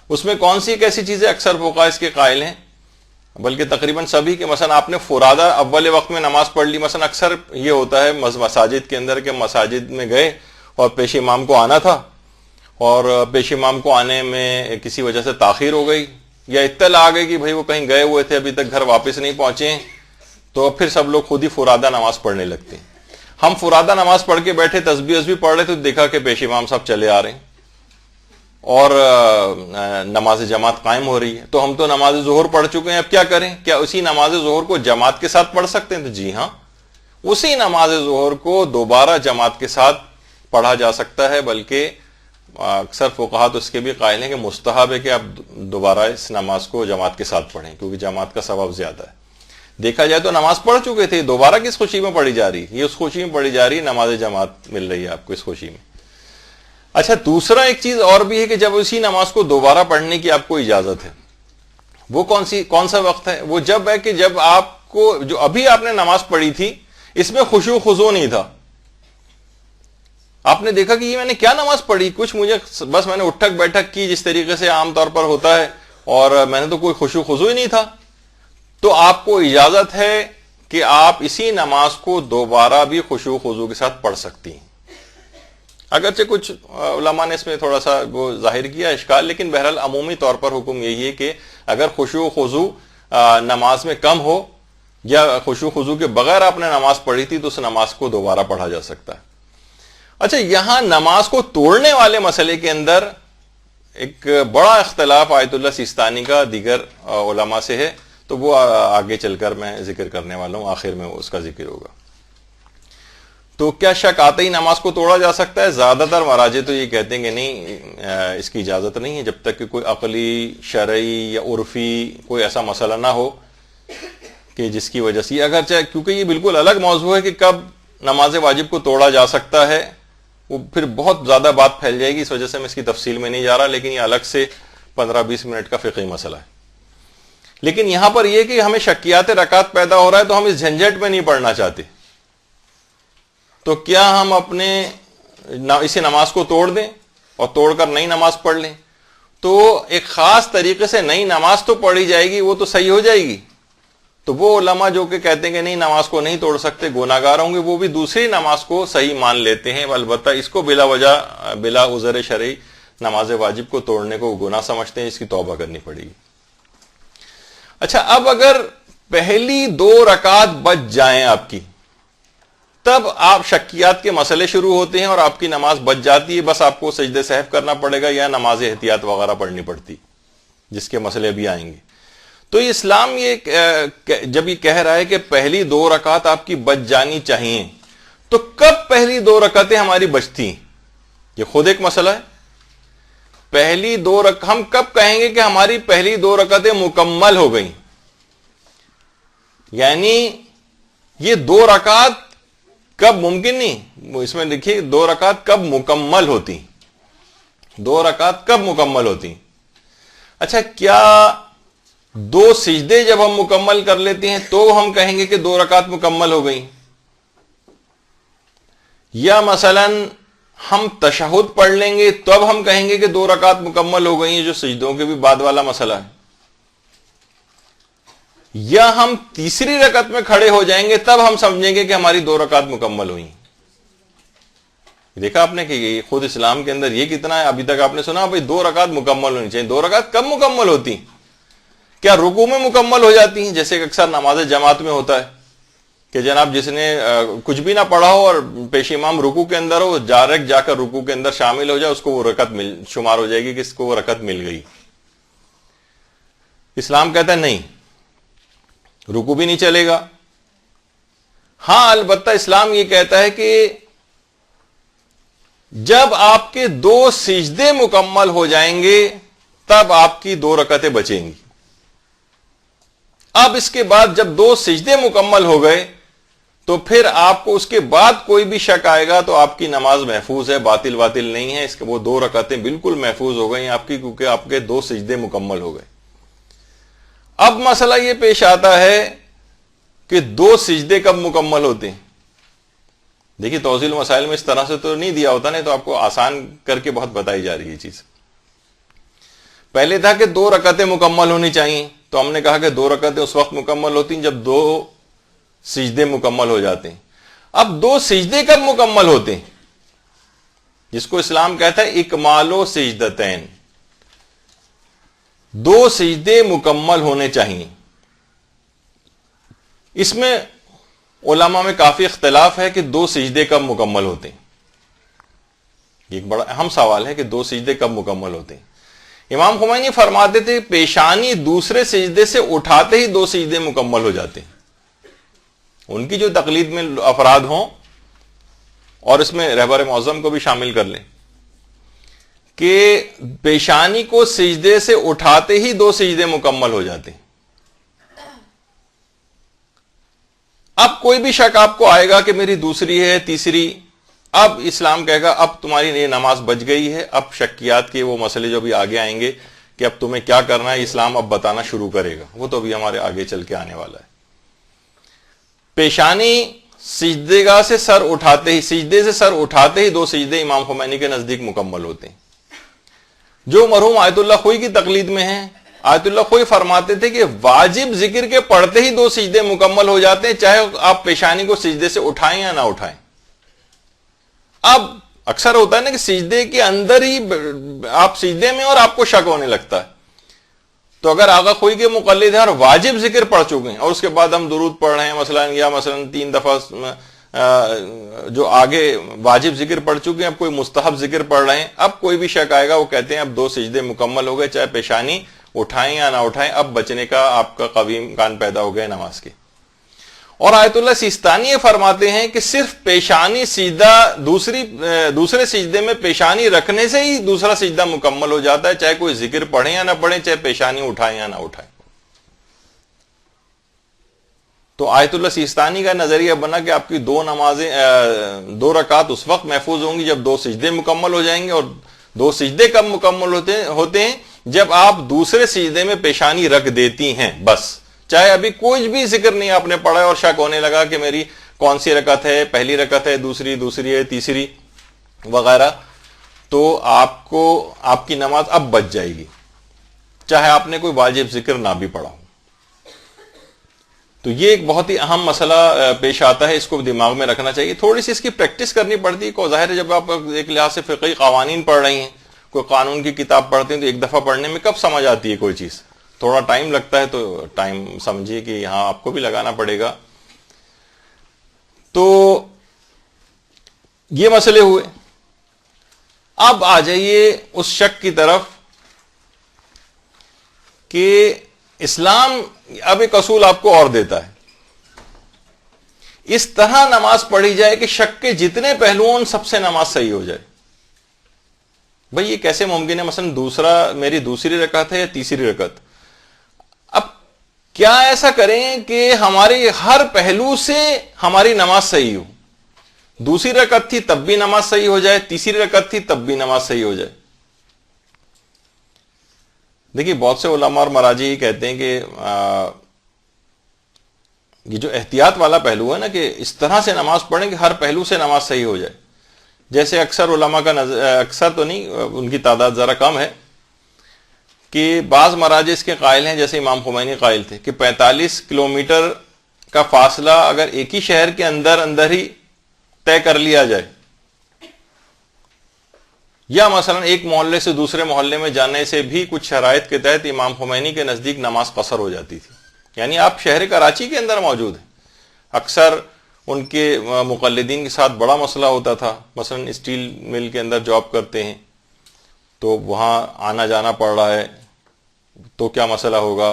اس میں کون سی ایک ایسی چیزیں اکثر فقہا اس کے قائل ہیں، بلکہ تقریباً سبھی، کہ مثلا آپ نے فرادہ اول وقت میں نماز پڑھ لی. مثلا اکثر یہ ہوتا ہے مساجد کے اندر کہ مساجد میں گئے اور پیش امام کو آنا تھا اور پیش امام کو آنے میں کسی وجہ سے تاخیر ہو گئی یا اطلاع آ گئی کہ بھائی وہ کہیں گئے ہوئے تھے ابھی تک گھر واپس نہیں پہنچے ہیں، تو پھر سب لوگ خود ہی فرادہ نماز پڑھنے لگتے ہیں. ہم فرادہ نماز پڑھ کے بیٹھے تسبیح پڑھ رہے تو دیکھا کہ پیش امام صاحب چلے آ رہے ہیں اور نماز جماعت قائم ہو رہی ہے. تو ہم تو نماز ظہر پڑھ چکے ہیں، اب کیا کریں؟ کیا اسی نماز ظہر کو جماعت کے ساتھ پڑھ سکتے ہیں؟ تو جی ہاں، اسی نماز ظہر کو دوبارہ جماعت کے ساتھ پڑھا جا سکتا ہے. بلکہ اکثر فقہا تو اس کے بھی قائل ہیں کہ مستحب ہے کہ آپ دوبارہ اس نماز کو جماعت کے ساتھ پڑھیں، کیونکہ جماعت کا ثواب زیادہ ہے. دیکھا جائے تو نماز پڑھ چکے تھے، دوبارہ کس خوشی میں پڑھی جا رہی؟ یہ اس خوشی میں پڑھی جا رہی ہے، نماز جماعت مل رہی ہے آپ کو اس خوشی میں. اچھا، دوسرا ایک چیز اور بھی ہے کہ جب اسی نماز کو دوبارہ پڑھنے کی آپ کو اجازت ہے، وہ کون سا وقت ہے؟ وہ جب ہے کہ جب آپ کو جو ابھی آپ نے نماز پڑھی تھی اس میں خشوع و خضوع نہیں تھا. آپ نے دیکھا کہ یہ میں نے کیا نماز پڑھی، کچھ مجھے بس میں نے اٹھک بیٹھک کی جس طریقے سے عام طور پر ہوتا ہے اور میں نے تو کوئی خشوع و خضوع ہی نہیں تھا. تو آپ کو اجازت ہے کہ آپ اسی نماز کو دوبارہ بھی خشوع و خضوع کے ساتھ پڑھ سکتی ہیں. اگرچہ کچھ علماء نے اس میں تھوڑا سا وہ ظاہر کیا اشکال، لیکن بہرحال عمومی طور پر حکم یہی ہے کہ اگر خشوع و خضوع نماز میں کم ہو یا خشوع و خضوع کے بغیر آپ نے نماز پڑھی تھی تو اس نماز کو دوبارہ پڑھا جا سکتا ہے. اچھا، یہاں نماز کو توڑنے والے مسئلے کے اندر ایک بڑا اختلاف آیت اللہ سیستانی کا دیگر علماء سے ہے، تو وہ آگے چل کر میں ذکر کرنے والا ہوں، آخر میں اس کا ذکر ہوگا. تو کیا شک آتے ہی نماز کو توڑا جا سکتا ہے؟ زیادہ تر مراجع تو یہ کہتے ہیں کہ نہیں، اس کی اجازت نہیں ہے جب تک کہ کوئی عقلی، شرعی یا عرفی کوئی ایسا مسئلہ نہ ہو کہ جس کی وجہ سے، اگرچہ کیونکہ یہ بالکل الگ موضوع ہے کہ کب نماز واجب کو توڑا جا سکتا ہے، وہ پھر بہت زیادہ بات پھیل جائے گی، اس وجہ سے میں اس کی تفصیل میں نہیں جا رہا، لیکن یہ الگ سے 15-20 منٹ کا فقہی مسئلہ ہے۔ لیکن یہاں پر یہ کہ ہمیں شکیات رکعت پیدا ہو رہا ہے تو ہم اس جھنجٹ میں نہیں پڑھنا چاہتے، تو کیا ہم اسی نماز کو توڑ دیں اور توڑ کر نئی نماز پڑھ لیں؟ تو ایک خاص طریقے سے نئی نماز تو پڑھی جائے گی، وہ تو صحیح ہو جائے گی۔ تو وہ علماء جو کہ کہتے ہیں کہ نہیں نماز کو نہیں توڑ سکتے، گناہ گار ہوں گے، وہ بھی دوسری نماز کو صحیح مان لیتے ہیں، البتہ اس کو بلا وجہ، بلا عذر شرعی نماز واجب کو توڑنے کو گناہ سمجھتے ہیں، اس کی توبہ کرنی پڑے گی۔ اچھا، اب اگر پہلی 2 رکعت بچ جائیں آپ کی، تب آپ شکیات کے مسئلے شروع ہوتے ہیں اور آپ کی نماز بچ جاتی ہے، بس آپ کو سجدے سہو کرنا پڑے گا یا نماز احتیاط وغیرہ پڑھنی پڑتی، جس کے مسئلے بھی آئیں گے۔ تو اسلام جب یہ کہہ رہا ہے کہ پہلی 2 رکعت آپ کی بچ جانی چاہیے، تو کب پہلی 2 رکعتیں ہماری بچتی ہیں؟ یہ خود ایک مسئلہ ہے۔ پہلی 2 رکعت ہم کب کہیں گے کہ ہماری پہلی 2 رکعتیں مکمل ہو گئیں؟ یعنی یہ 2 رکعت کب ممکن نہیں، اس میں دیکھیے 2 رکعت کب مکمل ہوتی، 2 رکعت کب مکمل ہوتی؟ اچھا، کیا 2 سجدے جب ہم مکمل کر لیتے ہیں تو ہم کہیں گے کہ 2 رکعت مکمل ہو گئی؟ یا مثلا ہم تشہد پڑھ لیں گے تب ہم کہیں گے کہ 2 رکعت مکمل ہو گئی ہیں، جو سجدوں کے بھی بعد والا مسئلہ ہے؟ یا ہم تیسری رکعت میں کھڑے ہو جائیں گے تب ہم سمجھیں گے کہ ہماری 2 رکعت مکمل ہوئی؟ دیکھا آپ نے کہ یہ خود اسلام کے اندر یہ کتنا ہے۔ ابھی تک آپ نے سنا بھائی 2 رکعت مکمل ہونی چاہیے، 2 رکعت کب مکمل ہوتی؟ کیا رکوع میں مکمل ہو جاتی ہیں، جیسے کہ اکثر نماز جماعت میں ہوتا ہے کہ جناب جس نے کچھ بھی نہ پڑھا ہو اور پیش امام رکوع کے اندر ہو، ڈائریکٹ جا کر رکوع کے اندر شامل ہو جائے، اس کو وہ رکعت شمار ہو جائے گی کہ اس کو وہ رکعت مل گئی؟ اسلام کہتا ہے نہیں، رکوع بھی نہیں چلے گا۔ ہاں، البتہ اسلام یہ کہتا ہے کہ جب آپ کے 2 سجدے مکمل ہو جائیں گے تب آپ کی 2 رکعتیں بچیں گی۔ اب اس کے بعد جب 2 سجدے مکمل ہو گئے تو پھر آپ کو اس کے بعد کوئی بھی شک آئے گا تو آپ کی نماز محفوظ ہے، باطل نہیں ہے، وہ 2 رکعتیں بالکل محفوظ ہو گئی آپ کی، کیونکہ آپ کے 2 سجدے مکمل ہو گئے۔ اب مسئلہ یہ پیش آتا ہے کہ 2 سجدے کب مکمل ہوتے ہیں؟ دیکھیے توضیح المسائل میں اس طرح سے تو نہیں دیا ہوتا، نہیں تو آپ کو آسان کر کے بہت بتائی جا رہی ہے چیز۔ پہلے تھا کہ 2 رکعتیں مکمل ہونی چاہیے، تو ہم نے کہا کہ 2 رکعتیں اس وقت مکمل ہوتی ہیں جب 2 سجدے مکمل ہو جاتے ہیں۔ اب 2 سجدے کب مکمل ہوتے ہیں؟ جس کو اسلام کہتا ہے اکمال و سجدتین، 2 سجدے مکمل ہونے چاہیے۔ اس میں علماء میں کافی اختلاف ہے کہ 2 سجدے کب مکمل ہوتے ہیں۔ یہ ایک بڑا اہم سوال ہے کہ 2 سجدے کب مکمل ہوتے ہیں۔ امام خمینی فرماتے تھے پیشانی دوسرے سجدے سے اٹھاتے ہی 2 سجدے مکمل ہو جاتے ہیں۔ ان کی جو تقلید میں افراد ہوں، اور اس میں رہبر معظم کو بھی شامل کر لیں، کہ پیشانی کو سجدے سے اٹھاتے ہی 2 سجدے مکمل ہو جاتے ہیں۔ اب کوئی بھی شک آپ کو آئے گا کہ میری دوسری ہے، تیسری، اب اسلام کہے گا اب تمہاری یہ نماز بچ گئی ہے۔ اب شکیات کے وہ مسئلے جو بھی آگے آئیں گے کہ اب تمہیں کیا کرنا ہے، اسلام اب بتانا شروع کرے گا، وہ تو بھی ہمارے آگے چل کے آنے والا ہے۔ پیشانی سجدے سے سر اٹھاتے ہی 2 سجدے امام خمینی کے نزدیک مکمل ہوتے ہیں۔ جو مرحوم آیت اللہ خوئی کی تقلید میں ہیں، آیت اللہ خوئی فرماتے تھے کہ واجب ذکر کے پڑھتے ہی 2 سجدے مکمل ہو جاتے ہیں، چاہے آپ پیشانی کو سجدے سے اٹھائیں یا نہ اٹھائیں۔ اب اکثر ہوتا ہے نا کہ سجدے کے اندر ہی آپ سجدے میں اور آپ کو شک ہونے لگتا ہے، تو اگر آقا خوئی کے مقلد ہیں اور واجب ذکر پڑھ چکے ہیں اور اس کے بعد ہم درود پڑھ رہے ہیں مثلا 3 دفعہ جو آگے واجب ذکر پڑھ چکے ہیں، اب کوئی مستحب ذکر پڑھ رہے ہیں، اب کوئی بھی شک آئے گا، وہ کہتے ہیں اب 2 سجدے مکمل ہو گئے، چاہے پیشانی اٹھائیں یا نہ اٹھائیں، اب بچنے کا آپ کا قوی امکان پیدا ہو گیا نماز کے۔ اور آیت اللہ سیستانی یہ فرماتے ہیں کہ صرف پیشانی سجدہ دوسرے سجدے میں پیشانی رکھنے سے ہی دوسرا سجدہ مکمل ہو جاتا ہے، چاہے کوئی ذکر پڑھیں یا نہ پڑھیں، چاہے پیشانی اٹھائیں یا نہ اٹھائیں۔ تو آیت اللہ سیستانی کا نظریہ بنا کہ آپ کی دو رکعت اس وقت محفوظ ہوں گی جب 2 سجدے مکمل ہو جائیں گے، اور 2 سجدے کب مکمل ہوتے ہیں جب آپ دوسرے سجدے میں پیشانی رکھ دیتی ہیں، بس چاہے ابھی کوئی بھی ذکر نہیں آپ نے پڑھا اور شک ہونے لگا کہ میری کون سی رکعت ہے، پہلی رکعت ہے، دوسری ہے، تیسری وغیرہ، تو آپ کی نماز اب بچ جائے گی، چاہے آپ نے کوئی واجب ذکر نہ بھی پڑھا ہو۔ تو یہ ایک بہت ہی اہم مسئلہ پیش آتا ہے، اس کو دماغ میں رکھنا چاہیے، تھوڑی سی اس کی پریکٹس کرنی پڑتی ہے۔ کو ظاہر ہے جب آپ ایک لحاظ سے فقہی قوانین پڑھ رہی ہیں، کوئی قانون کی کتاب پڑھتے ہیں، تو ایک دفعہ پڑھنے میں کب سمجھ آتی ہے کوئی چیز، تھوڑا ٹائم لگتا ہے، تو ٹائم سمجھیے کہ یہاں آپ کو بھی لگانا پڑے گا۔ تو یہ مسئلے ہوئے، اب آ جائیے اس شک کی طرف کہ اسلام اب ایک اصول آپ کو اور دیتا ہے، اس طرح نماز پڑھی جائے کہ شک کے جتنے پہلوؤں ان سب سے نماز صحیح ہو جائے۔ بھئی یہ کیسے ممکن ہے؟ مثلا میری دوسری رکعت ہے یا تیسری رکعت، اب کیا ایسا کریں کہ ہمارے ہر پہلو سے ہماری نماز صحیح ہو؟ دوسری رکعت تھی تب بھی نماز صحیح ہو جائے، تیسری رکعت تھی تب بھی نماز صحیح ہو جائے۔ دیکھیے بہت سے علماء اور مراجع یہ کہتے ہیں کہ یہ جو احتیاط والا پہلو ہے نا، کہ اس طرح سے نماز پڑھیں کہ ہر پہلو سے نماز صحیح ہو جائے، جیسے اکثر علماء کا اکثر تو نہیں، ان کی تعداد ذرا کم ہے، کہ بعض مراجع اس کے قائل ہیں، جیسے امام خمینی قائل تھے کہ 45 کلومیٹر کا فاصلہ اگر ایک ہی شہر کے اندر ہی طے کر لیا جائے، یا مثلا ایک محلے سے دوسرے محلے میں جانے سے بھی کچھ شرائط کے تحت امام خمینی کے نزدیک نماز قصر ہو جاتی تھی۔ یعنی آپ شہر کراچی کے اندر موجود ہیں، اکثر ان کے مقلدین کے ساتھ بڑا مسئلہ ہوتا تھا، مثلا اسٹیل مل کے اندر جاب کرتے ہیں تو وہاں آنا جانا پڑ رہا ہے، تو کیا مسئلہ ہوگا،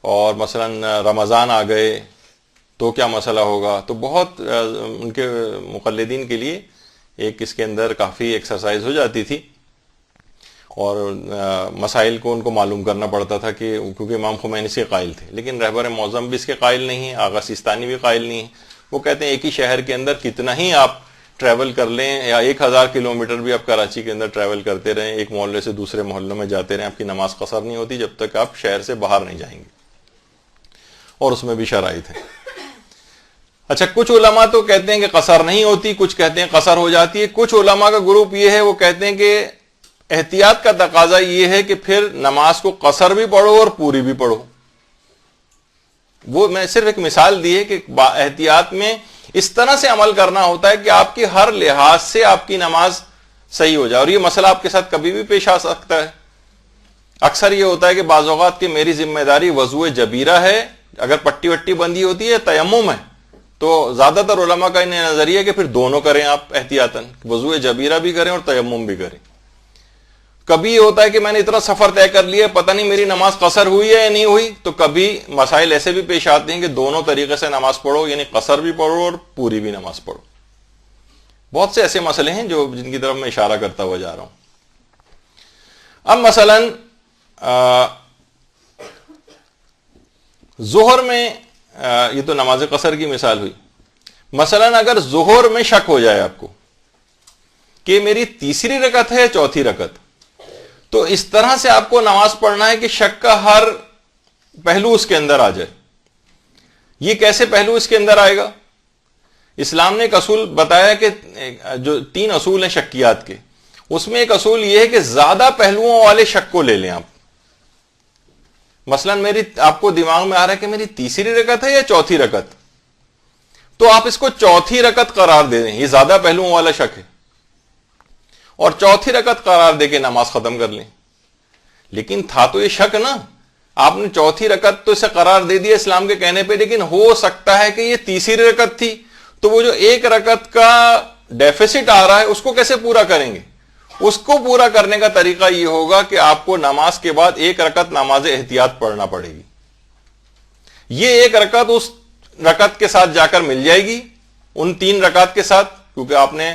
اور مثلا رمضان آ گئے تو کیا مسئلہ ہوگا۔ تو بہت ان کے مقلدین کے لیے ایک اس کے اندر کافی ایکسرسائز ہو جاتی تھی، اور مسائل کو ان کو معلوم کرنا پڑتا تھا، کہ کیونکہ امام خمینی سے قائل تھے، لیکن رہبر معظم بھی اس کے قائل نہیں ہیں، آغا سیستانی بھی قائل نہیں ہیں۔ وہ کہتے ہیں ایک ہی شہر کے اندر کتنا ہی آپ ٹریول کر لیں، یا 1000 کلومیٹر بھی آپ کراچی کے اندر ٹریول کرتے رہیں، ایک محلے سے دوسرے محلے میں جاتے رہیں، آپ کی نماز قصر نہیں ہوتی جب تک آپ شہر سے باہر نہیں جائیں گے، اور اس میں بھی شرائط ہے۔ اچھا، کچھ علماء تو کہتے ہیں کہ قصر نہیں ہوتی، کچھ کہتے ہیں قصر ہو جاتی ہے۔ کچھ علماء کا گروپ یہ ہے، وہ کہتے ہیں کہ احتیاط کا تقاضا یہ ہے کہ پھر نماز کو قصر بھی پڑھو اور پوری بھی پڑھو۔ وہ میں صرف ایک مثال دی ہے کہ احتیاط میں اس طرح سے عمل کرنا ہوتا ہے کہ آپ کی ہر لحاظ سے آپ کی نماز صحیح ہو جائے، اور یہ مسئلہ آپ کے ساتھ کبھی بھی پیش آ سکتا ہے۔ اکثر یہ ہوتا ہے کہ بعض اوقات کہ میری ذمہ داری وضو جبیرہ ہے، اگر پٹی وٹی بندی ہوتی ہے، تیمم ہے، تو زیادہ تر علماء کا انہیں نظریہ ہے کہ پھر دونوں کریں آپ احتیاطاً، وضو جبیرہ بھی کریں اور تیمم بھی کریں۔ کبھی یہ ہوتا ہے کہ میں نے اتنا سفر طے کر لیا، پتہ نہیں میری نماز قصر ہوئی ہے یا نہیں ہوئی، تو کبھی مسائل ایسے بھی پیش آتے ہیں کہ دونوں طریقے سے نماز پڑھو، یعنی قصر بھی پڑھو اور پوری بھی نماز پڑھو۔ بہت سے ایسے مسئلے ہیں جن کی طرف میں اشارہ کرتا ہوا جا رہا ہوں۔ اب مثلا ظہر میں، یہ تو نماز قصر کی مثال ہوئی، مثلا اگر ظہر میں شک ہو جائے آپ کو کہ میری تیسری رکعت ہے یا چوتھی رکعت، تو اس طرح سے آپ کو نماز پڑھنا ہے کہ شک کا ہر پہلو اس کے اندر آ جائے۔ یہ کیسے پہلو اس کے اندر آئے گا؟ اسلام نے ایک اصول بتایا کہ جو 3 اصول ہیں شکیات کے، اس میں ایک اصول یہ ہے کہ زیادہ پہلوؤں والے شک کو لے لیں آپ۔ مثلا آپ کو دماغ میں آ رہا ہے کہ میری تیسری رکعت ہے یا چوتھی رکعت، تو آپ اس کو چوتھی رکعت قرار دے دیں، یہ زیادہ پہلوؤں والا شک ہے، اور چوتھی رکعت قرار دے کے نماز ختم کر لیں۔ لیکن تھا تو یہ شک نا، آپ نے چوتھی رکعت تو اسے قرار دے دیا اسلام کے کہنے پہ، لیکن ہو سکتا ہے کہ یہ تیسری رکعت تھی، تو وہ جو 1 رکعت کا ڈیفیسٹ آ رہا ہے اس کو کیسے پورا کریں گے؟ اس کو پورا کرنے کا طریقہ یہ ہوگا کہ آپ کو نماز کے بعد 1 رکعت نماز احتیاط پڑھنا پڑے گی۔ یہ 1 رکعت اس رکعت کے ساتھ جا کر مل جائے گی، ان 3 رکعت کے ساتھ، کیونکہ آپ نے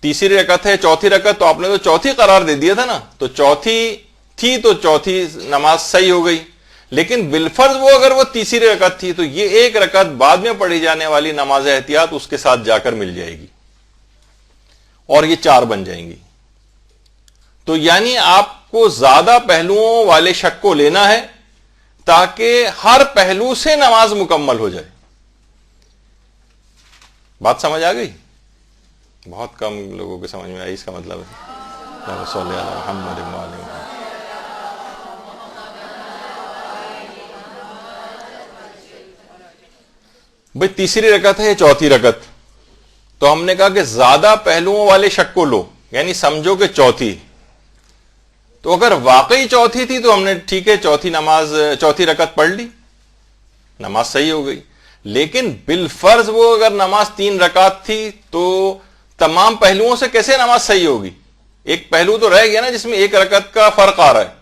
تیسری رکعت ہے، چوتھی رکعت تو آپ نے تو چوتھی قرار دے دیا تھا نا، تو چوتھی تھی تو چوتھی نماز صحیح ہو گئی، لیکن بالفرض وہ اگر وہ تیسری رکعت تھی تو یہ 1 رکعت بعد میں پڑھی جانے والی نماز احتیاط اس کے ساتھ جا کر مل جائے گی اور یہ 4 بن جائیں گی۔ تو یعنی آپ کو زیادہ پہلوؤں والے شک کو لینا ہے تاکہ ہر پہلو سے نماز مکمل ہو جائے۔ بات سمجھ آ گئی؟ بہت کم لوگوں کے سمجھ میں آئی، اس کا مطلب ہے صلی اللہ محمد محمد۔ بھئی تیسری رکعت ہے یا چوتھی رکعت، تو ہم نے کہا کہ زیادہ پہلوؤں والے شک کو لو، یعنی سمجھو کہ چوتھی، تو اگر واقعی چوتھی تھی تو ہم نے ٹھیک ہے چوتھی رکعت پڑھ لی، نماز صحیح ہو گئی۔ لیکن بالفرض وہ اگر نماز 3 رکعت تھی تو تمام پہلوؤں سے کیسے نماز صحیح ہوگی؟ ایک پہلو تو رہ گیا نا جس میں 1 رکعت کا فرق آ رہا ہے۔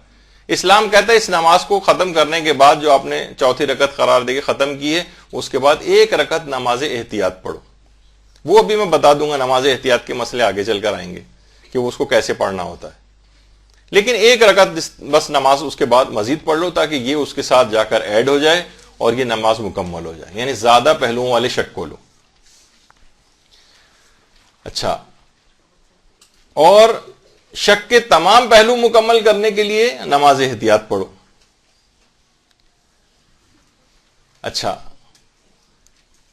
اسلام کہتا ہے اس نماز کو ختم کرنے کے بعد جو آپ نے چوتھی رکعت قرار دے کے ختم کی ہے، اس کے بعد 1 رکعت نماز احتیاط پڑھو۔ وہ ابھی میں بتا دوں گا، نماز احتیاط کے مسئلے آگے چل کر آئیں گے کہ وہ اس کو کیسے پڑھنا ہوتا ہے، لیکن 1 رکعت بس نماز اس کے بعد مزید پڑھ لو تاکہ یہ اس کے ساتھ جا کر ایڈ ہو جائے اور یہ نماز مکمل ہو جائے، یعنی زیادہ پہلوؤں والے شک کو لو۔ اچھا، اور شک کے تمام پہلو مکمل کرنے کے لیے نماز احتیاط پڑھو۔ اچھا،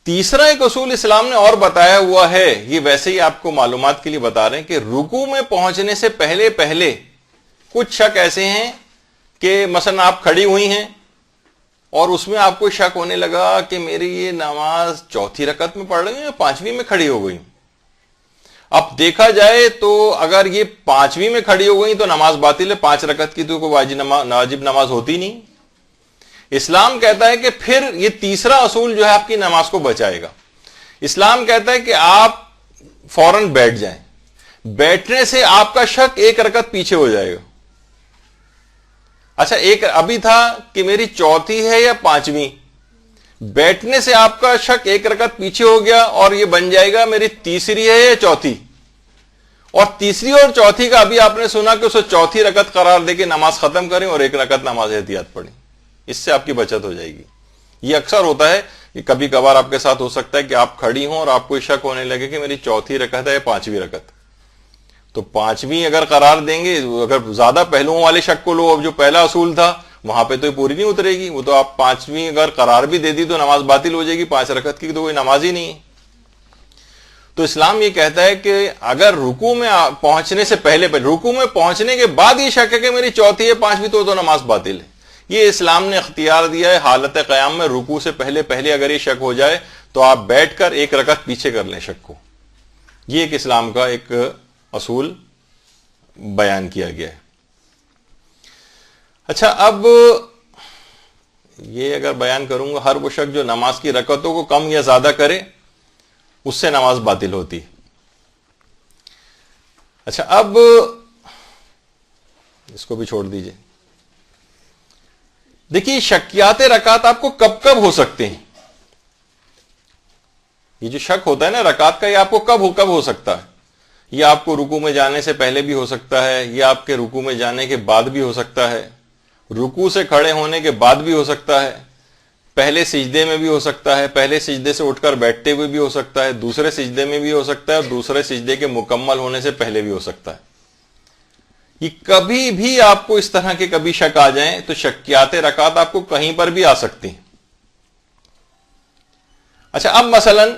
تیسرا ایک اصول اسلام نے اور بتایا ہوا ہے، یہ ویسے ہی آپ کو معلومات کے لیے بتا رہے ہیں کہ رکوع میں پہنچنے سے پہلے کچھ شک ایسے ہیں کہ مثلا آپ کھڑی ہوئی ہیں اور اس میں آپ کو شک ہونے لگا کہ میری یہ نماز چوتھی رکعت میں پڑھ رہی ہوں یا 5ویں میں کھڑی ہو گئی۔ اب دیکھا جائے تو اگر یہ 5ویں میں کھڑی ہو گئی تو نماز باطل ہے، 5 رکعت کی تو کوئی واجب نماز ہوتی نہیں۔ اسلام کہتا ہے کہ پھر یہ تیسرا اصول جو ہے آپ کی نماز کو بچائے گا۔ اسلام کہتا ہے کہ آپ فوراً بیٹھ جائیں، بیٹھنے سے آپ کا شک 1 رکعت پیچھے ہو جائے گا۔ اچھا، ایک ابھی تھا کہ میری چوتھی ہے یا 5ویں، بیٹھنے سے آپ کا شک 1 رکعت پیچھے ہو گیا اور یہ بن جائے گا میری تیسری ہے یا چوتھی، اور تیسری اور چوتھی کا ابھی آپ نے سنا کہ اسے چوتھی رکعت قرار دے کے نماز ختم کریں اور 1 رکعت نماز احتیاط پڑھیں، اس سے آپ کی بچت ہو جائے گی۔ یہ اکثر ہوتا ہے کہ کبھی کبھار آپ کے ساتھ ہو سکتا ہے کہ آپ کھڑی ہوں اور آپ کو شک ہونے لگے کہ میری چوتھی رکعت ہے یا 5ویں رکعت، تو 5ویں اگر قرار دیں گے، اگر زیادہ پہلوؤں والے شک کو لو، اب جو پہلا اصول تھا وہاں پہ تو یہ پوری نہیں اترے گی، وہ تو آپ 5ویں اگر قرار بھی دے دی تو نماز باطل ہو جائے گی، 5 رکعت کی تو کوئی نماز ہی نہیں ہے۔ تو اسلام یہ کہتا ہے کہ اگر رکوع میں پہنچنے سے پہلے رکوع میں پہنچنے کے بعد یہ شک ہے کہ میری چوتھی ہے 5ویں تو نماز باطل ہے، یہ اسلام نے اختیار دیا ہے۔ حالت قیام میں رکوع سے پہلے اگر یہ شک ہو جائے تو آپ بیٹھ کر 1 رکعت پیچھے کر لیں شک کو۔ یہ ایک اسلام کا ایک اصول بیان کیا گیا ہے۔ اچھا، اب یہ اگر بیان کروں گا، ہر وہ شخص جو نماز کی رکعتوں کو کم یا زیادہ کرے اس سے نماز باطل ہوتی۔ اچھا، اب اس کو بھی چھوڑ دیجئے۔ دیکھیے، شکیات رکعت آپ کو کب کب ہو سکتے ہیں؟ یہ جو شک ہوتا ہے نا رکعت کا، یہ آپ کو کب ہو سکتا ہے؟ یہ آپ کو رکوع میں جانے سے پہلے بھی ہو سکتا ہے، یہ آپ کے رکوع میں جانے کے بعد بھی ہو سکتا ہے، رکوع سے کھڑے ہونے کے بعد بھی ہو سکتا ہے، پہلے سجدے میں بھی ہو سکتا ہے، پہلے سجدے سے اٹھ کر بیٹھتے ہوئے بھی ہو سکتا ہے، دوسرے سجدے میں بھی ہو سکتا ہے، اور دوسرے سجدے کے مکمل ہونے سے پہلے بھی ہو سکتا ہے۔ یہ کبھی بھی آپ کو اس طرح کے کبھی شک آ جائیں تو شکیات رکعت آپ کو کہیں پر بھی آ سکتی ہیں۔ اچھا، اب مثلاً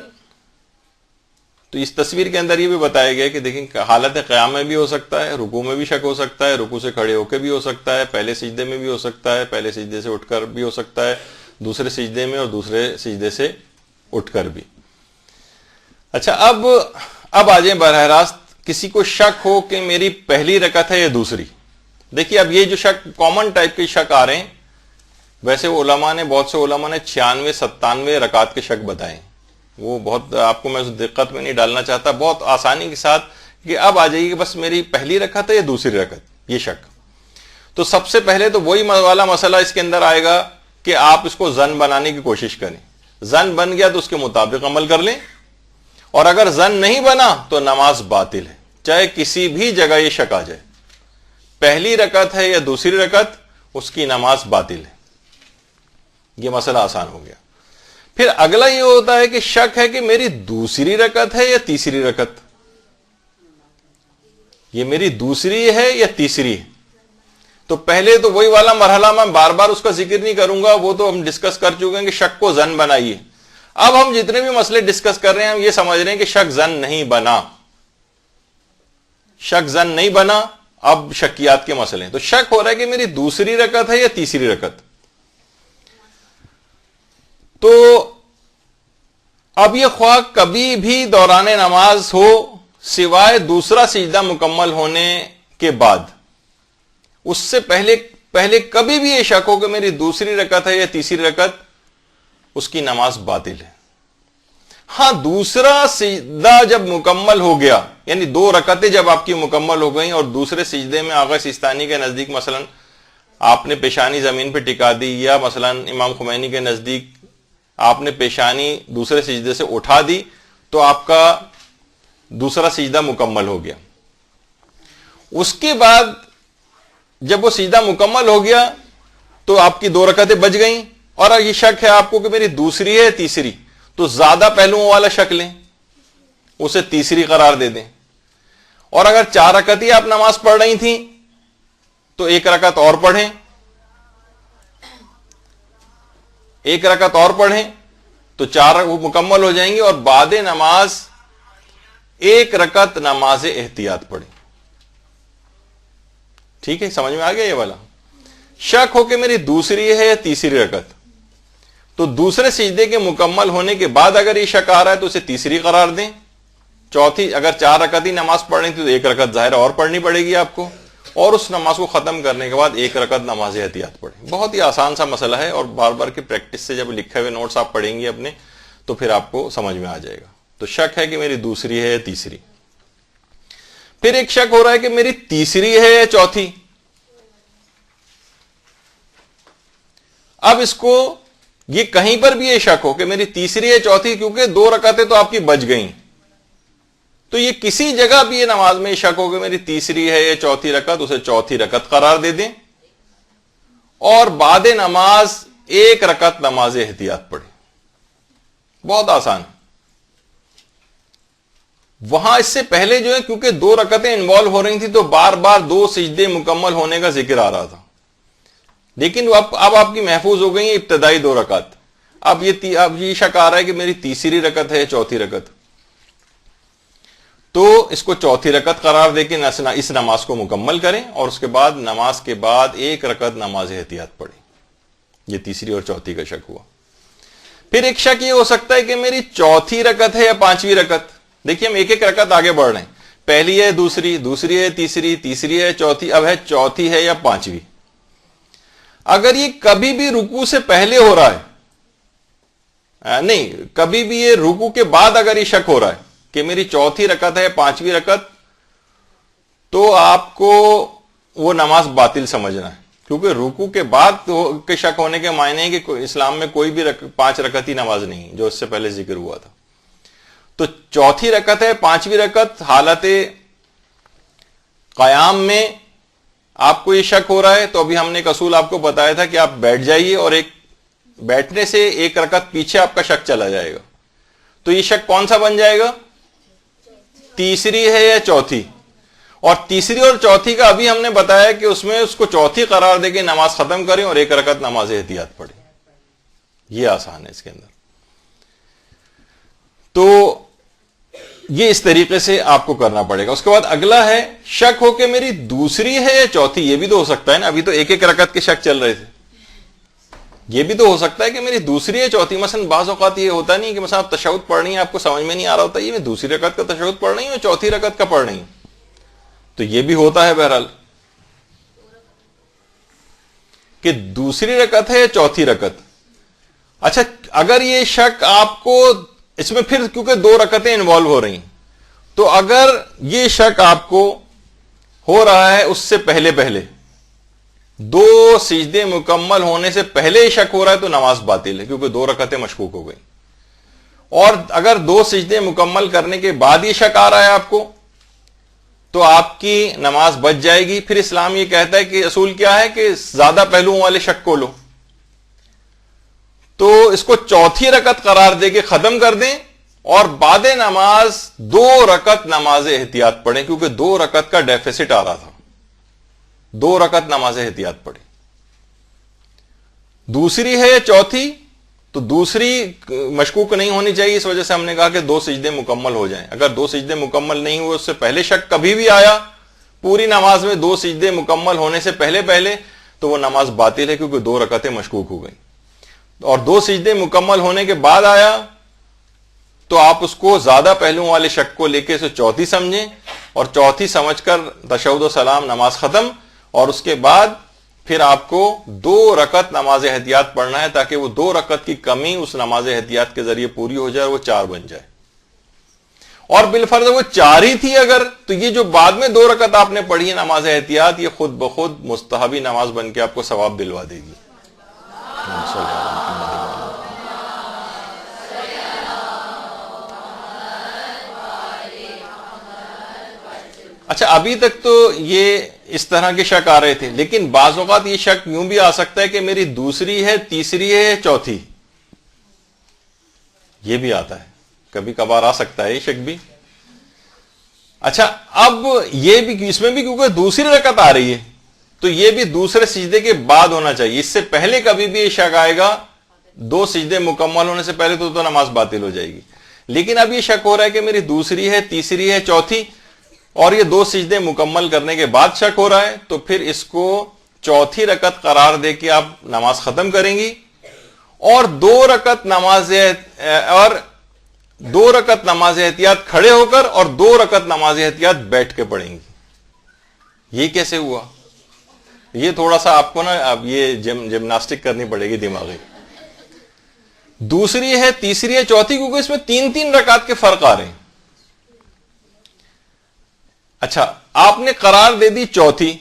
تو اس تصویر کے اندر یہ بھی بتایا گیا کہ دیکھیں حالت قیام میں بھی ہو سکتا ہے، رکوع میں بھی شک ہو سکتا ہے، رکوع سے کھڑے ہو کے بھی ہو سکتا ہے، پہلے سجدے میں بھی ہو سکتا ہے، پہلے سجدے سے اٹھ کر بھی ہو سکتا ہے، دوسرے سجدے میں اور دوسرے سجدے سے اٹھ کر بھی۔ اچھا، اب آ جائیں براہ راست کسی کو شک ہو کہ میری پہلی رکعت ہے یا دوسری۔ دیکھیے، اب یہ جو شک کامن ٹائپ کے شک آ رہے ہیں، ویسے بہت سے علماء نے 96 97 رکعت کے شک بتائے، وہ بہت آپ کو میں اس دقت میں نہیں ڈالنا چاہتا، بہت آسانی کے ساتھ کہ اب آ جائیے کہ بس میری پہلی رکعت ہے یا دوسری رکعت، یہ شک۔ تو سب سے پہلے تو وہی والا مسئلہ اس کے اندر آئے گا کہ آپ اس کو ظن بنانے کی کوشش کریں۔ زن بن گیا تو اس کے مطابق عمل کر لیں، اور اگر زن نہیں بنا تو نماز باطل ہے، چاہے کسی بھی جگہ یہ شک آ جائے، پہلی رکعت ہے یا دوسری رکعت، اس کی نماز باطل ہے۔ یہ مسئلہ آسان ہو گیا۔ پھر اگلا یہ ہوتا ہے کہ شک ہے کہ میری دوسری رکعت ہے یا تیسری رکعت، یہ میری دوسری ہے یا تیسری ہے۔ تو پہلے تو وہی والا مرحلہ، میں بار بار اس کا ذکر نہیں کروں گا، وہ تو ہم ڈسکس کر چکے ہیں کہ شک کو زن بنائیے۔ اب ہم جتنے بھی مسئلے ڈسکس کر رہے ہیں ہم یہ سمجھ رہے ہیں کہ شک زن نہیں بنا، شک زن نہیں بنا، اب شکیات کے مسئلے ہیں۔ تو شک ہو رہا ہے کہ میری دوسری رکعت ہے یا تیسری رکعت۔ تو اب یہ خواہ کبھی بھی دوران نماز ہو سوائے دوسرا سجدہ مکمل ہونے کے بعد، اس سے پہلے کبھی بھی یہ شک ہو کہ میری دوسری رکعت ہے یا تیسری رکعت، اس کی نماز باطل ہے۔ ہاں، دوسرا سجدہ جب مکمل ہو گیا، یعنی 2 رکعتیں جب آپ کی مکمل ہو گئیں اور دوسرے سجدے میں آغا سیستانی کے نزدیک مثلا آپ نے پیشانی زمین پہ ٹکا دی، یا مثلا امام خمینی کے نزدیک آپ نے پیشانی دوسرے سجدے سے اٹھا دی، تو آپ کا دوسرا سجدہ مکمل ہو گیا۔ اس کے بعد جب وہ سجدہ مکمل ہو گیا تو آپ کی 2 رکعتیں بچ گئیں، اور یہ شک ہے آپ کو کہ میری دوسری ہے تیسری، تو زیادہ پہلوؤں والا شک لیں، اسے تیسری قرار دے دیں۔ اور اگر 4 رکعت ہی آپ نماز پڑھ رہی تھیں تو 1 رکعت اور پڑھیں، 1 رکعت اور پڑھیں تو 4 وہ مکمل ہو جائیں گی، اور بعد نماز 1 رکعت نماز احتیاط پڑھیں۔ ٹھیک ہے، سمجھ میں آ گیا یہ والا؟ شک ہو کہ میری دوسری ہے یا تیسری رکعت، تو دوسرے سجدے کے مکمل ہونے کے بعد اگر یہ شک آ رہا ہے تو اسے تیسری قرار دیں۔ چوتھی، اگر 4 رکعت ہی نماز پڑھنی تھی تو 1 رکعت ظاہر اور پڑھنی پڑے گی آپ کو، اور اس نماز کو ختم کرنے کے بعد 1 رکعت نماز احتیاط پڑھیں۔ بہت ہی آسان سا مسئلہ ہے، اور بار بار کی پریکٹس سے جب لکھے ہوئے نوٹس آپ پڑھیں گے اپنے تو پھر آپ کو سمجھ میں آ جائے گا۔ تو شک ہے کہ میری دوسری ہے یا تیسری۔ پھر ایک شک ہو رہا ہے کہ میری تیسری ہے یا چوتھی۔ اب اس کو یہ کہیں پر بھی یہ شک ہو کہ میری تیسری ہے چوتھی، کیونکہ 2 رکعتیں تو آپ کی بچ گئیں، تو یہ کسی جگہ بھی یہ نماز میں شک ہو کہ میری تیسری ہے یا چوتھی رکعت، اسے چوتھی رکعت قرار دے دیں، اور بعد نماز 1 رکعت نماز احتیاط پڑھیں۔ بہت آسان۔ وہاں اس سے پہلے جو ہے کیونکہ 2 رکعتیں انوالو ہو رہی تھی تو بار بار 2 سجدے مکمل ہونے کا ذکر آ رہا تھا، لیکن اب آپ کی محفوظ ہو گئی ہیں ابتدائی 2 رکعت۔ اب یہ شک آ رہا ہے کہ میری تیسری رکعت ہے یا چوتھی رکعت، تو اس کو چوتھی رکعت قرار دے کے اس نماز کو مکمل کریں، اور اس کے بعد نماز کے بعد 1 رکعت نماز احتیاط پڑھیں۔ یہ تیسری اور چوتھی کا شک ہوا۔ پھر ایک شک یہ ہو سکتا ہے کہ میری چوتھی رکعت ہے یا 5ویں رکعت۔ دیکھیے ہم 1 رکعت آگے بڑھ رہے ہیں، پہلی ہے دوسری، دوسری ہے تیسری، تیسری ہے چوتھی، اب ہے چوتھی ہے یا 5ویں۔ اگر یہ کبھی بھی رکوع سے پہلے ہو رہا ہے، نہیں، کبھی بھی یہ رکوع کے بعد اگر یہ شک ہو رہا ہے کہ میری چوتھی رکعت ہے 5ویں رکعت، تو آپ کو وہ نماز باطل سمجھنا ہے، کیونکہ رکوع کے بعد کے شک ہونے کے معنی ہے کہ اسلام میں کوئی بھی 5 رکعتی نماز نہیں جو اس سے پہلے ذکر ہوا تھا۔ تو چوتھی رکعت ہے 5ویں رکعت، حالت قیام میں آپ کو یہ شک ہو رہا ہے، تو ابھی ہم نے ایک اصول آپ کو بتایا تھا کہ آپ بیٹھ جائیے، اور بیٹھنے سے 1 رکعت پیچھے آپ کا شک چلا جائے گا۔ تو یہ شک کون سا بن جائے گا؟ تیسری ہے یا چوتھی؟ اور تیسری اور چوتھی کا ابھی ہم نے بتایا کہ اس میں اس کو چوتھی قرار دے کے نماز ختم کریں اور 1 رکعت نماز احتیاط پڑھیں۔ یہ آسان ہے اس کے اندر۔ تو یہ اس طریقے سے آپ کو کرنا پڑے گا۔ اس کے بعد اگلا ہے شک ہو کہ میری دوسری ہے یا چوتھی۔ یہ بھی تو ہو سکتا ہے نا، ابھی تو 1 رکعت کے شک چل رہے تھے، یہ بھی تو ہو سکتا ہے کہ میری دوسری ہے چوتھی۔ مثلا بعض اوقات یہ ہوتا نہیں کہ مثلا آپ تشہد پڑھ رہی ہیں، آپ کو سمجھ میں نہیں آ رہا ہوتا یہ میں دوسری رکعت کا تشہد پڑھ رہی ہوں یا چوتھی رکعت کا پڑھ رہی ہوں، تو یہ بھی ہوتا ہے بہرحال کہ دوسری رکعت ہے یا چوتھی رکعت۔ اچھا، اگر یہ شک آپ کو اس میں پھر کیونکہ 2 رکعتیں انوالو ہو رہی ہیں، تو اگر یہ شک آپ کو ہو رہا ہے اس سے پہلے 2 سجدے مکمل ہونے سے پہلے ہی شک ہو رہا ہے تو نماز باطل ہے، کیونکہ 2 رکعتیں مشکوک ہو گئی۔ اور اگر 2 سجدے مکمل کرنے کے بعد یہ شک آ رہا ہے آپ کو تو آپ کی نماز بچ جائے گی. پھر اسلام یہ کہتا ہے کہ اصول کیا ہے کہ زیادہ پہلوؤں والے شک کو لو, تو اس کو چوتھی رکعت قرار دے کے ختم کر دیں اور بعد نماز 2 رکعت نماز احتیاط پڑھیں, کیونکہ 2 رکعت کا ڈیفیسٹ آ رہا تھا. 2 رکعت نماز احتیاط پڑھیں. دوسری ہے یا چوتھی, تو دوسری مشکوک نہیں ہونی چاہیے, اس وجہ سے ہم نے کہا کہ 2 سجدے مکمل ہو جائیں. اگر 2 سجدے مکمل نہیں ہوئے, اس سے پہلے شک کبھی بھی آیا پوری نماز میں 2 سجدے مکمل ہونے سے پہلے تو وہ نماز باطل ہے, کیونکہ 2 رکعتیں مشکوک ہو گئیں. اور 2 سجدے مکمل ہونے کے بعد آیا تو آپ اس کو زیادہ پہلوؤں والے شک کو لے کے اسے چوتھی سمجھیں, اور چوتھی سمجھ کر تشہد و سلام نماز ختم, اور اس کے بعد پھر آپ کو 2 رکعت نماز احتیاط پڑھنا ہے, تاکہ وہ 2 رکعت کی کمی اس نماز احتیاط کے ذریعے پوری ہو جائے اور وہ 4 بن جائے. اور بالفرض وہ 4 ہی تھی اگر, تو یہ جو بعد میں 2 رکعت آپ نے پڑھی ہے نماز احتیاط, یہ خود بخود مستحبی نماز بن کے آپ کو ثواب دلوا دے گی. اچھا, ابھی تک تو یہ اس طرح کے شک آ رہے تھے, لیکن بعض اوقات یہ شک یوں بھی آ سکتا ہے کہ میری دوسری ہے, تیسری ہے, چوتھی, یہ بھی آتا ہے, کبھی کبھار آ سکتا ہے یہ شک بھی. اچھا, اب یہ بھی اس میں بھی کیونکہ دوسری رکعت آ رہی ہے تو یہ بھی دوسرے سجدے کے بعد ہونا چاہیے. اس سے پہلے کبھی بھی یہ شک آئے گا 2 سجدے مکمل ہونے سے پہلے تو نماز باطل ہو جائے گی. لیکن اب یہ شک ہو رہا ہے کہ میری دوسری ہے, تیسری ہے, چوتھی, اور یہ 2 سجدے مکمل کرنے کے بعد شک ہو رہا ہے, تو پھر اس کو چوتھی رکعت قرار دے کے آپ نماز ختم کریں گی, اور 2 رکعت نماز احتیاط کھڑے ہو کر اور 2 رکعت نماز احتیاط بیٹھ کے پڑھیں گی. یہ کیسے ہوا؟ یہ تھوڑا سا آپ کو نا اب یہ جمناسٹک کرنی پڑے گی دماغی. دوسری ہے, تیسری ہے, چوتھی, کیونکہ اس میں 3 رکعت کے فرق آ رہے ہیں. اچھا, آپ نے قرار دے دی چوتھی.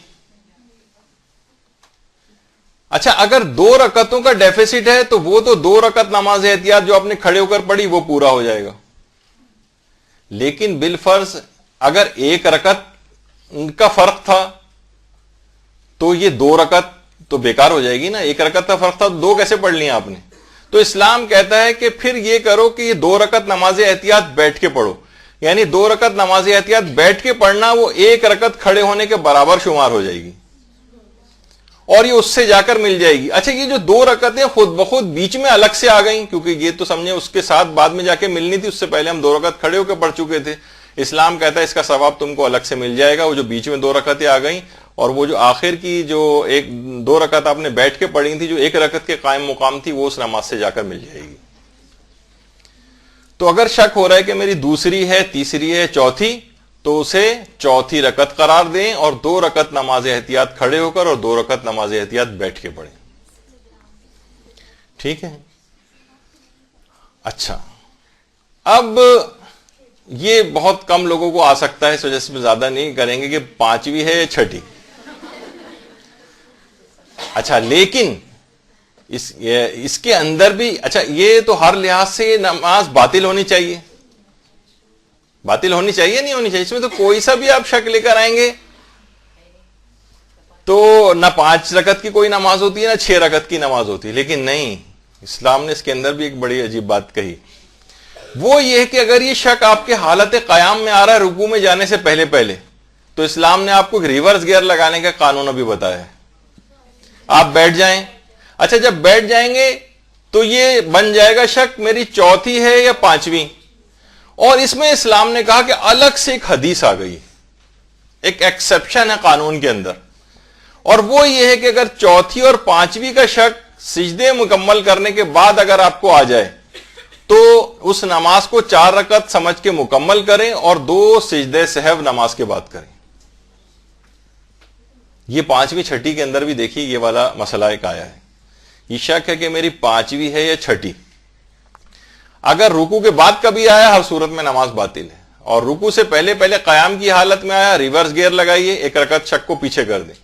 اچھا, اگر 2 رکعتوں کا ڈیفیسٹ ہے تو وہ تو 2 رکعت نماز احتیاط جو آپ نے کھڑے ہو کر پڑھی وہ پورا ہو جائے گا. لیکن بالفرض اگر 1 رکعت کا فرق تھا تو یہ 2 رکعت تو بیکار ہو جائے گی نا. 1 رکعت کا فرق تھا تو 2 کیسے پڑھ لی آپ نے؟ تو اسلام کہتا ہے کہ پھر یہ کرو کہ یہ 2 رکعت نماز احتیاط بیٹھ کے پڑھو. یعنی 2 رکعت نماز احتیاط بیٹھ کے پڑھنا وہ 1 رکعت کھڑے ہونے کے برابر شمار ہو جائے گی, اور یہ اس سے جا کر مل جائے گی. اچھا, یہ جو 2 رکعتیں خود بخود بیچ میں الگ سے آ گئیں, کیونکہ یہ تو سمجھے اس کے ساتھ بعد میں جا کے ملنی تھی, اس سے پہلے ہم 2 رکعت کھڑے ہو کے پڑھ چکے تھے. اسلام کہتا ہے اس کا ثواب تم کو الگ سے مل جائے گا. وہ جو بیچ میں 2 رکعتیں آ گئیں, اور وہ جو آخر کی جو 2 رکعت آپ نے بیٹھ کے پڑھی تھی جو 1 رکعت کے قائم مقام تھی, وہ اس نماز سے جا کر مل جائے گی. تو اگر شک ہو رہا ہے کہ میری دوسری ہے, تیسری ہے, چوتھی, تو اسے چوتھی رکعت قرار دیں اور 2 رکعت نماز احتیاط کھڑے ہو کر اور 2 رکعت نماز احتیاط بیٹھ کے پڑھیں. ٹھیک ہے. اچھا, اب یہ بہت کم لوگوں کو آ سکتا ہے, اس وجہ سے زیادہ نہیں کریں گے کہ 5ویں ہے یا 6ٹھی. اچھا, لیکن اس کے اندر بھی, اچھا یہ تو ہر لحاظ سے نماز باطل ہونی چاہیے. باطل ہونی چاہیے نہیں ہونی چاہیے, اس میں تو کوئی سا بھی آپ شک لے کر آئیں گے تو نہ 5 رکعت کی کوئی نماز ہوتی ہے نہ 6 رکعت کی نماز ہوتی ہے. لیکن نہیں, اسلام نے اس کے اندر بھی ایک بڑی عجیب بات کہی. وہ یہ ہے کہ اگر یہ شک آپ کے حالت قیام میں آ رہا ہے رکوع میں جانے سے پہلے, تو اسلام نے آپ کو ریورس گیئر لگانے کا قانون بھی بتایا ہے. آپ بیٹھ جائیں. اچھا, جب بیٹھ جائیں گے تو یہ بن جائے گا شک میری چوتھی ہے یا 5ویں, اور اس میں اسلام نے کہا کہ الگ سے ایک حدیث آ گئی, ایک ایکسپشن ہے قانون کے اندر, اور وہ یہ ہے کہ اگر چوتھی اور 5ویں کا شک سجدے مکمل کرنے کے بعد اگر آپ کو آ جائے تو اس نماز کو 4 رکعت سمجھ کے مکمل کریں اور 2 سجدے سہو نماز کے بعد کریں. یہ 5ویں 6ٹھی کے اندر بھی دیکھیے یہ والا مسئلہ ایک آیا ہے. یہ شک ہے کہ میری 5ویں ہے یا 6ٹھی. اگر رکوع کے بعد کبھی آیا ہر صورت میں نماز باطل ہے, اور رکوع سے پہلے قیام کی حالت میں آیا ریورس گیئر لگائیے, 1 رکعت شک کو پیچھے کر دیں,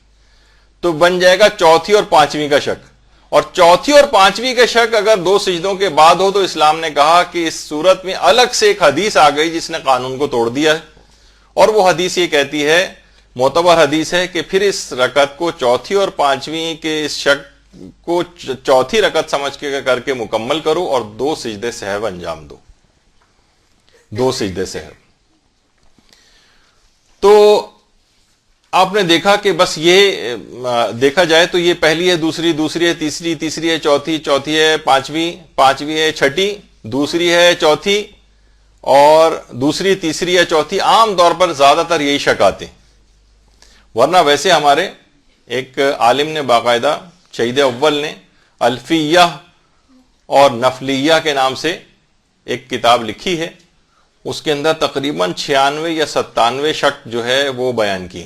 تو بن جائے گا چوتھی اور 5ویں کا شک, اور چوتھی اور پانچویں کے شک اگر دو سجدوں کے بعد ہو تو اسلام نے کہا کہ اس صورت میں الگ سے ایک حدیث آ گئی جس نے قانون کو توڑ دیا ہے، اور وہ حدیث یہ کہتی ہے، معتبر حدیث ہے، کہ پھر اس رکعت کو چوتھی اور پانچویں کے اس شک کو چوتھی رکعت سمجھ کے کر کے مکمل کرو اور 2 سجدے سہو انجام دو، 2 سجدے سہو۔ تو آپ نے دیکھا کہ بس یہ دیکھا جائے تو یہ پہلی ہے، دوسری ہے، تیسری ہے، چوتھی ہے، پانچویں ہے، چھٹی، دوسری ہے، چوتھی، اور دوسری، تیسری ہے، چوتھی۔ عام طور پر زیادہ تر یہی شک آتے ہیں، ورنہ ویسے ہمارے ایک عالم نے باقاعدہ، شہید اول نے الفیہ اور نفلیہ کے نام سے ایک کتاب لکھی ہے، اس کے اندر تقریباً 96 یا 97 شک جو ہے وہ بیان کی۔